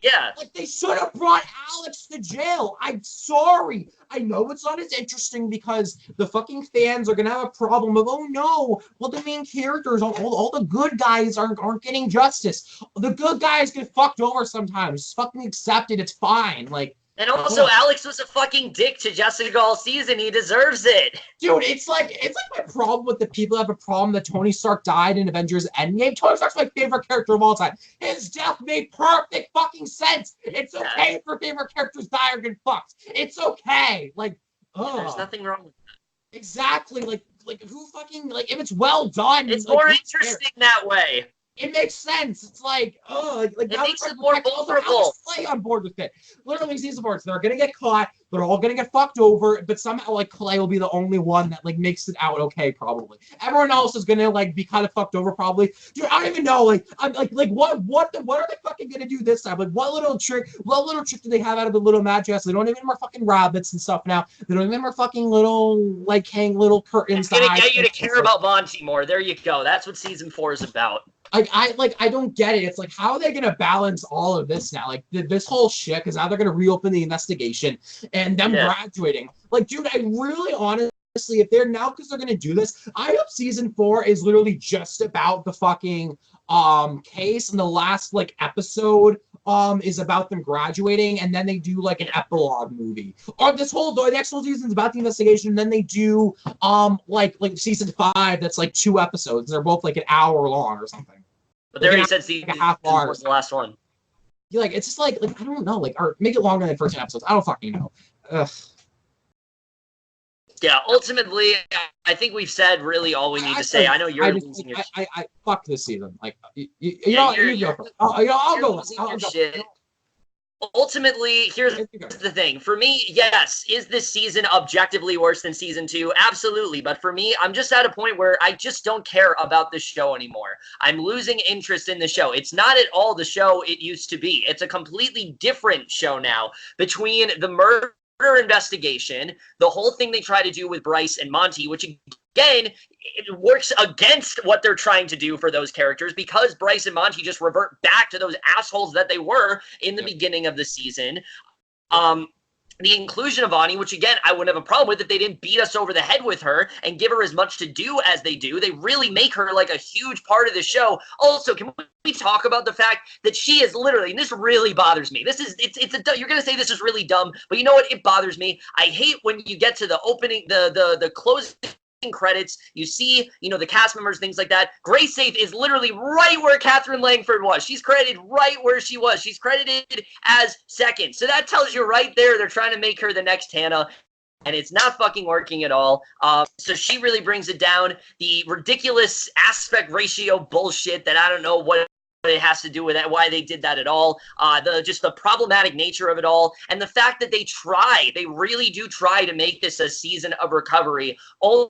Yeah. Like, they should have brought Alex to jail. I'm sorry. I know it's not as interesting because the fucking fans are going to have a problem of, oh, no. Well, the main characters, all the good guys aren't getting justice. The good guys get fucked over sometimes. It's fucking accepted. It's fine. Like, and also, Alex was a fucking dick to Jessica all season. He deserves it. Dude, it's like my problem with the people that have a problem that Tony Stark died in Avengers Endgame. Tony Stark's my favorite character of all time. His death made perfect fucking sense. It's okay for favorite characters die or get fucked. It's okay. Like, there's nothing wrong with that. Exactly. Like who fucking, like, if it's well done. It's more interesting that way. It makes sense. It's like, it makes it more vulnerable. Clay on board with it. Literally, season 4, they're gonna get caught. They're all gonna get fucked over, but somehow, like, Clay will be the only one that like makes it out okay, probably. Everyone else is gonna like be kind of fucked over, probably. Dude, I don't even know. Like, I'm like what are they fucking gonna do this time? Like, what little trick do they have out of the little magic? They don't even wear fucking rabbits and stuff now. They don't even wear fucking little like hang little curtains. It's gonna get you to care about Monty more. There you go. That's what season 4 is about. I don't get it. It's like, how are they going to balance all of this now? Like, this whole shit, because now they're going to reopen the investigation and them graduating. Like, dude, I really honestly, if they're now, because they're going to do this, I hope season 4 is literally just about the fucking case, and the last, like, episode is about them graduating, and then they do, like, an epilogue movie. Or the next whole season's about the investigation, and then they do, like season 5 that's, like, 2 episodes. They're both, like, an hour long or something. But they already said season like a half hour was the last one. You're like, it's just like I don't know, like, or make it longer than 13 episodes. I don't fucking know. Ugh. Yeah, ultimately, I think we've said really all we need to say. I know you're losing your shit. I fuck this season. Like, you know, I'll go. Shit. Ultimately, here's the thing. For me, yes, is this season objectively worse than season 2? Absolutely. But for me, I'm just at a point where I just don't care about this show anymore. I'm losing interest in the show. It's not at all the show it used to be. It's a completely different show now between the murder investigation, the whole thing they try to do with Bryce and Monty, which again, it works against what they're trying to do for those characters because Bryce and Monty just revert back to those assholes that they were in the beginning of the season. The inclusion of Ani, which again, I wouldn't have a problem with if they didn't beat us over the head with her and give her as much to do as they do. They really make her like a huge part of the show. Also, can we talk about the fact that she is literally, and this really bothers me. You're going to say this is really dumb, but you know what? It bothers me. I hate when you get to the opening, the closing credits, you see, the cast members, things like that. Grace Saif is literally right where Catherine Langford was. She's credited right where she was. She's credited as second. So that tells you right there they're trying to make her the next Hannah. And it's not fucking working at all. So she really brings it down. The ridiculous aspect ratio bullshit that I don't know what it has to do with that, why they did that at all. The problematic nature of it all, and the fact that they really do try to make this a season of recovery, only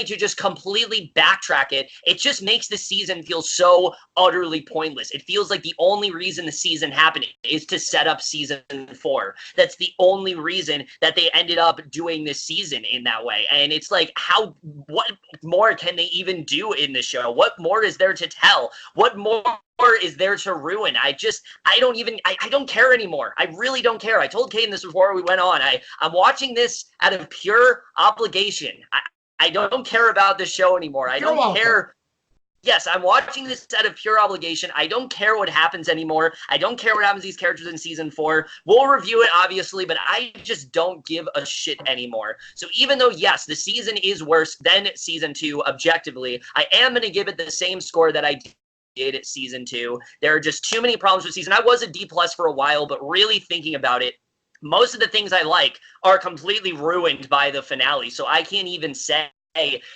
to just completely backtrack it. It just makes the season feel so utterly pointless. It feels like the only reason the season happened is to set up season 4. That's the only reason that they ended up doing this season in that way. And it's like, what more can they even do in the show? What more is there to tell? What more is there to ruin? I don't care anymore. I really don't care. I told Caden this before we went on. I'm watching this out of pure obligation. I don't care about this show anymore. I don't care. Yes, I'm watching this out of pure obligation. I don't care what happens anymore. I don't care what happens to these characters in season 4. We'll review it, obviously, but I just don't give a shit anymore. So even though, yes, the season is worse than season 2, objectively, I am going to give it the same score that I did at season 2. There are just too many problems with season. I was a D+ for a while, but really thinking about it, most of the things I like are completely ruined by the finale. So I can't even say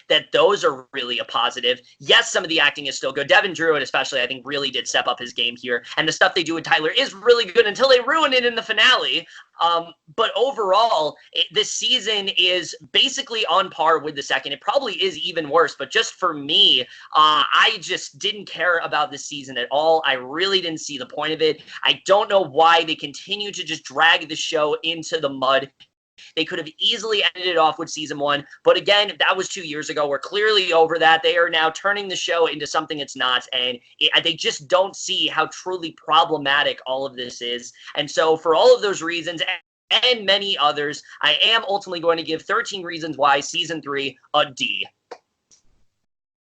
that those are really a positive. Yes, some of the acting is still good. Devin Druid especially, I think, really did step up his game here. And the stuff they do with Tyler is really good until they ruin it in the finale. But overall, this season is basically on par with the second. It probably is even worse. But just for me, I just didn't care about this season at all. I really didn't see the point of it. I don't know why they continue to just drag the show into the mud. They could have easily ended it off with season 1. But again, that was 2 years ago. We're clearly over that. They are now turning the show into something it's not. And they just don't see how truly problematic all of this is. And so for all of those reasons and many others, I am ultimately going to give 13 Reasons Why season 3 a D.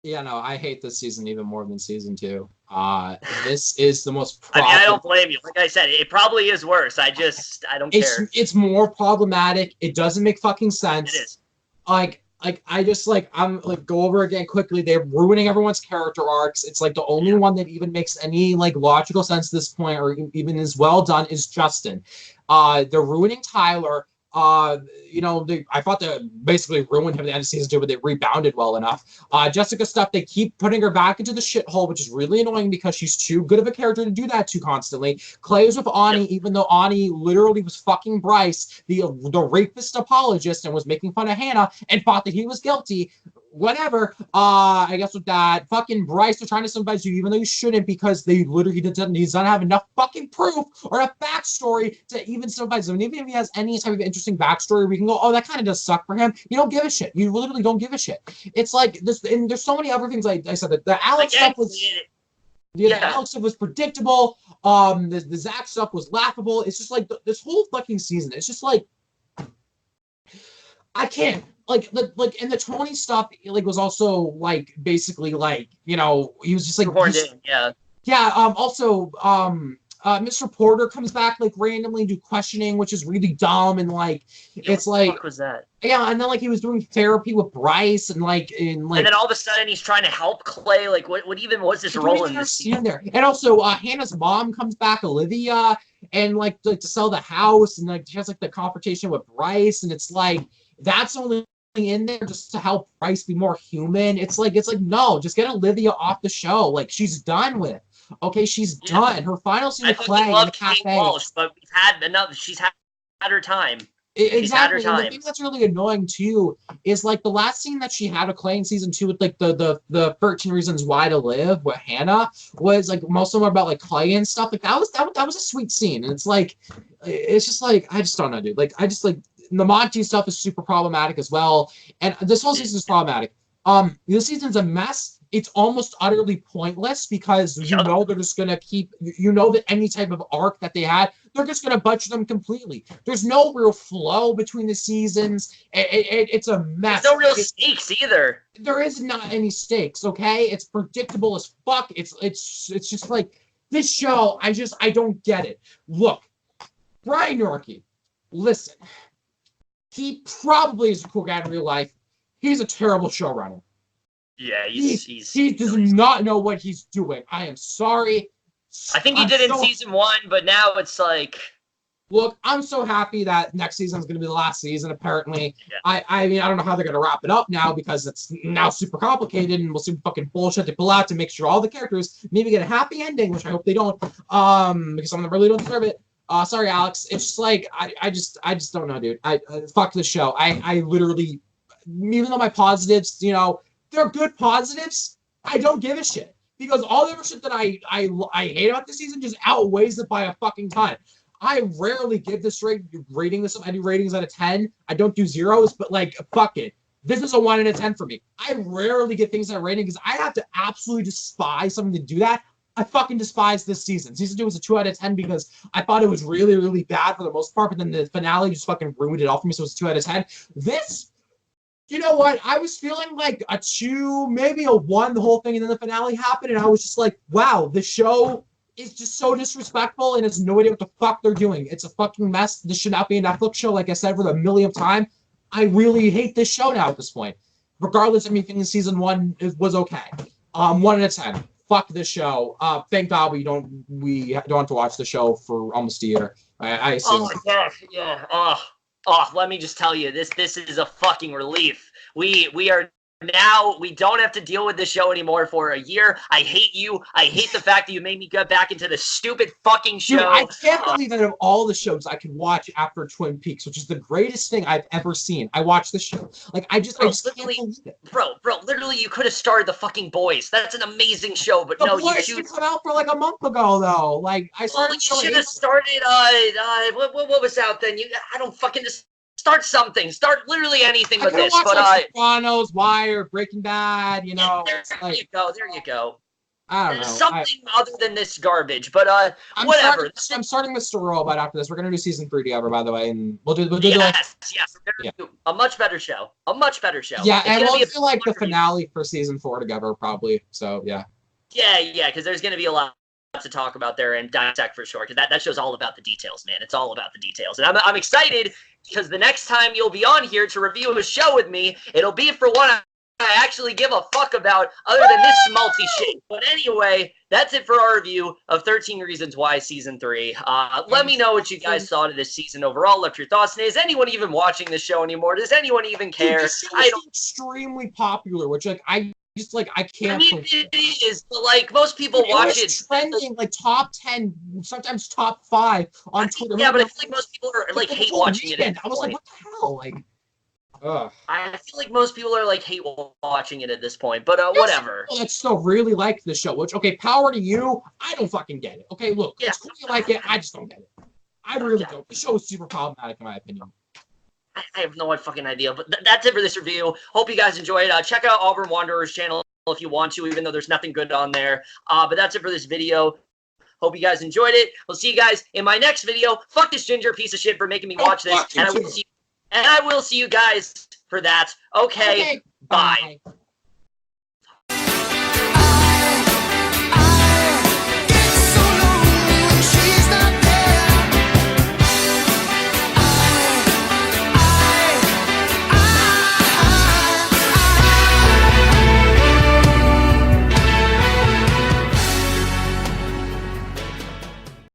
Yeah, no, I hate this season even more than season 2. This is the most I don't blame you. Like I said, it probably is worse. I don't care. It's more problematic. It doesn't make fucking sense. It is. I'm go over again quickly. They're ruining everyone's character arcs. It's like the only one that even makes any logical sense at this point, or even is well done, is Justin. They're ruining Tyler. I thought they basically ruined him at the end of season 2, but they rebounded well enough. Jessica stuff, they keep putting her back into the shithole, which is really annoying because she's too good of a character to do that to constantly. Clay is with Ani, even though Ani literally was fucking Bryce, the rapist apologist, and was making fun of Hannah and thought that he was guilty. Whatever. I guess with that, fucking Bryce are trying to sympathize you, even though you shouldn't, because he doesn't have enough fucking proof or a backstory to even sympathize him. And even if he has any type of interesting backstory, we can go, oh, that kind of does suck for him. You don't give a shit. You literally don't give a shit. It's like this, and there's so many other things. I said that the Alex stuff was. The Alex stuff was predictable. The Zach stuff was laughable. It's just like this whole fucking season. It's just like I can't. And the Tony stuff was also basically he was just also Mr. Porter comes back randomly to do questioning, which is really dumb, and it's like what was that? Yeah, and then he was doing therapy with Bryce, and and then all of a sudden he's trying to help Clay. What even was his role in this scene? There? And also Hannah's mom comes back, Olivia, and to sell the house, and she has the confrontation with Bryce, and it's that's only in there just to help Bryce be more human. It's no, just get Olivia off the show. She's done with. Okay, she's done. Her final scene with Clay in the cafe. Walsh, but we've had enough. She's had her time. Exactly. And the thing that's really annoying too is the last scene that she had with Clay in season 2 with the 13 Reasons Why to Live with Hannah was most of them are about Clay and stuff. That was a sweet scene. And it's just I just don't know, dude. The Monty stuff is super problematic as well. And this whole season is problematic. This season's a mess. It's almost utterly pointless because they're just going to keep, that any type of arc that they had, they're just going to butcher them completely. There's no real flow between the seasons. It's a mess. There's no real stakes either. There is not any stakes, okay? It's predictable as fuck. It's just this show, I don't get it. Look, Brian Yorkey, listen. He probably is a cool guy in real life. He's a terrible showrunner. Yeah, he does not know what he's doing. I am sorry. I think he did in season 1, but now it's like... Look, I'm so happy that next season is going to be the last season, apparently. Yeah. I mean, I don't know how they're going to wrap it up now because it's now super complicated and we'll see fucking bullshit they pull out to make sure all the characters maybe get a happy ending, which I hope they don't, because some of them really don't deserve it. Sorry, Alex. It's just like, I just don't know, dude. Fuck the show. I literally, even though my positives, you know, they're good positives, I don't give a shit. Because all the other shit that I hate about this season just outweighs it by a fucking ton. I rarely give this rating. I do ratings out of 10. I don't do zeros, but like, fuck it. This is a 1 out of 10 for me. I rarely get things out of rating because I have to absolutely despise something to do that. I fucking despise this season. Season 2 was a 2 out of 10 because I thought it was really, really bad for the most part, but then the finale just fucking ruined it all for me, so it was a 2 out of 10. This, you know what? I was feeling like a 2, maybe a 1, the whole thing, and then the finale happened, and I was just like, wow, the show is just so disrespectful and has no idea what the fuck they're doing. It's a fucking mess. This should not be a Netflix show, like I said for the millionth time. I really hate this show now at this point. Regardless, everything in season 1 was okay. 1 out of 10. Fuck this show. Thank God we don't have to watch the show for almost a year. I assume. Yeah. Let me just tell you, this is a fucking relief. We are now, we don't have to deal with this show anymore for a year. I hate you. I hate the fact that you made me get back into this stupid fucking show. Dude, I can't believe that of all the shows I could watch after Twin Peaks, which is the greatest thing I've ever seen, I watched this show. Like, I just can't believe it. Bro, literally, you could have started The fucking Boys. That's an amazing show, but the no, Boys you choose... come out for like a month ago, though. Like, I started... Well, you should have started, what was out then? I don't fucking... Start something. Start literally anything with this. But like Sopranos, Wire, Breaking Bad, you know. There you go. I don't know. Something other than this garbage, but whatever. I'm starting Mr. Robot after this. We're gonna do season 3 together, by the way, and we'll do yes. We're gonna do a much better show. Yeah, and we'll do like the finale for season 4 together, probably. So yeah. Yeah, because there's gonna be a lot to talk about there and dissect for sure, because that show's all about the details, man. It's all about the details, and I'm excited because the next time you'll be on here to review a show with me, it'll be for one I actually give a fuck about other than this schmaltzy shit. But anyway, that's it for our review of 13 Reasons Why Season 3. Let me know what you guys thought of this season overall. Left your thoughts. And is anyone even watching this show anymore? Does anyone even care? Dude, this show is extremely popular, which like I can't. I mean, it is, but like most people watch it. Trending like top 10, sometimes top 5 on Twitter. Yeah, but I feel like most people are like hate watching it. I was like, what the hell? Like, I feel like most people are like hate watching it at this point. But whatever. People that still really like the show. Which power to you. I don't fucking get it. Okay, look, it's cool you like it. I just don't get it. I really don't. The show is super problematic in my opinion. I have no fucking idea, but that's it for this review. Hope you guys enjoyed. Check out Auburn Wanderers channel if you want to, even though there's nothing good on there. But that's it for this video. Hope you guys enjoyed it. We'll see you guys in my next video. Fuck this ginger piece of shit for making me watch this. And I will see you guys for that. Okay, bye.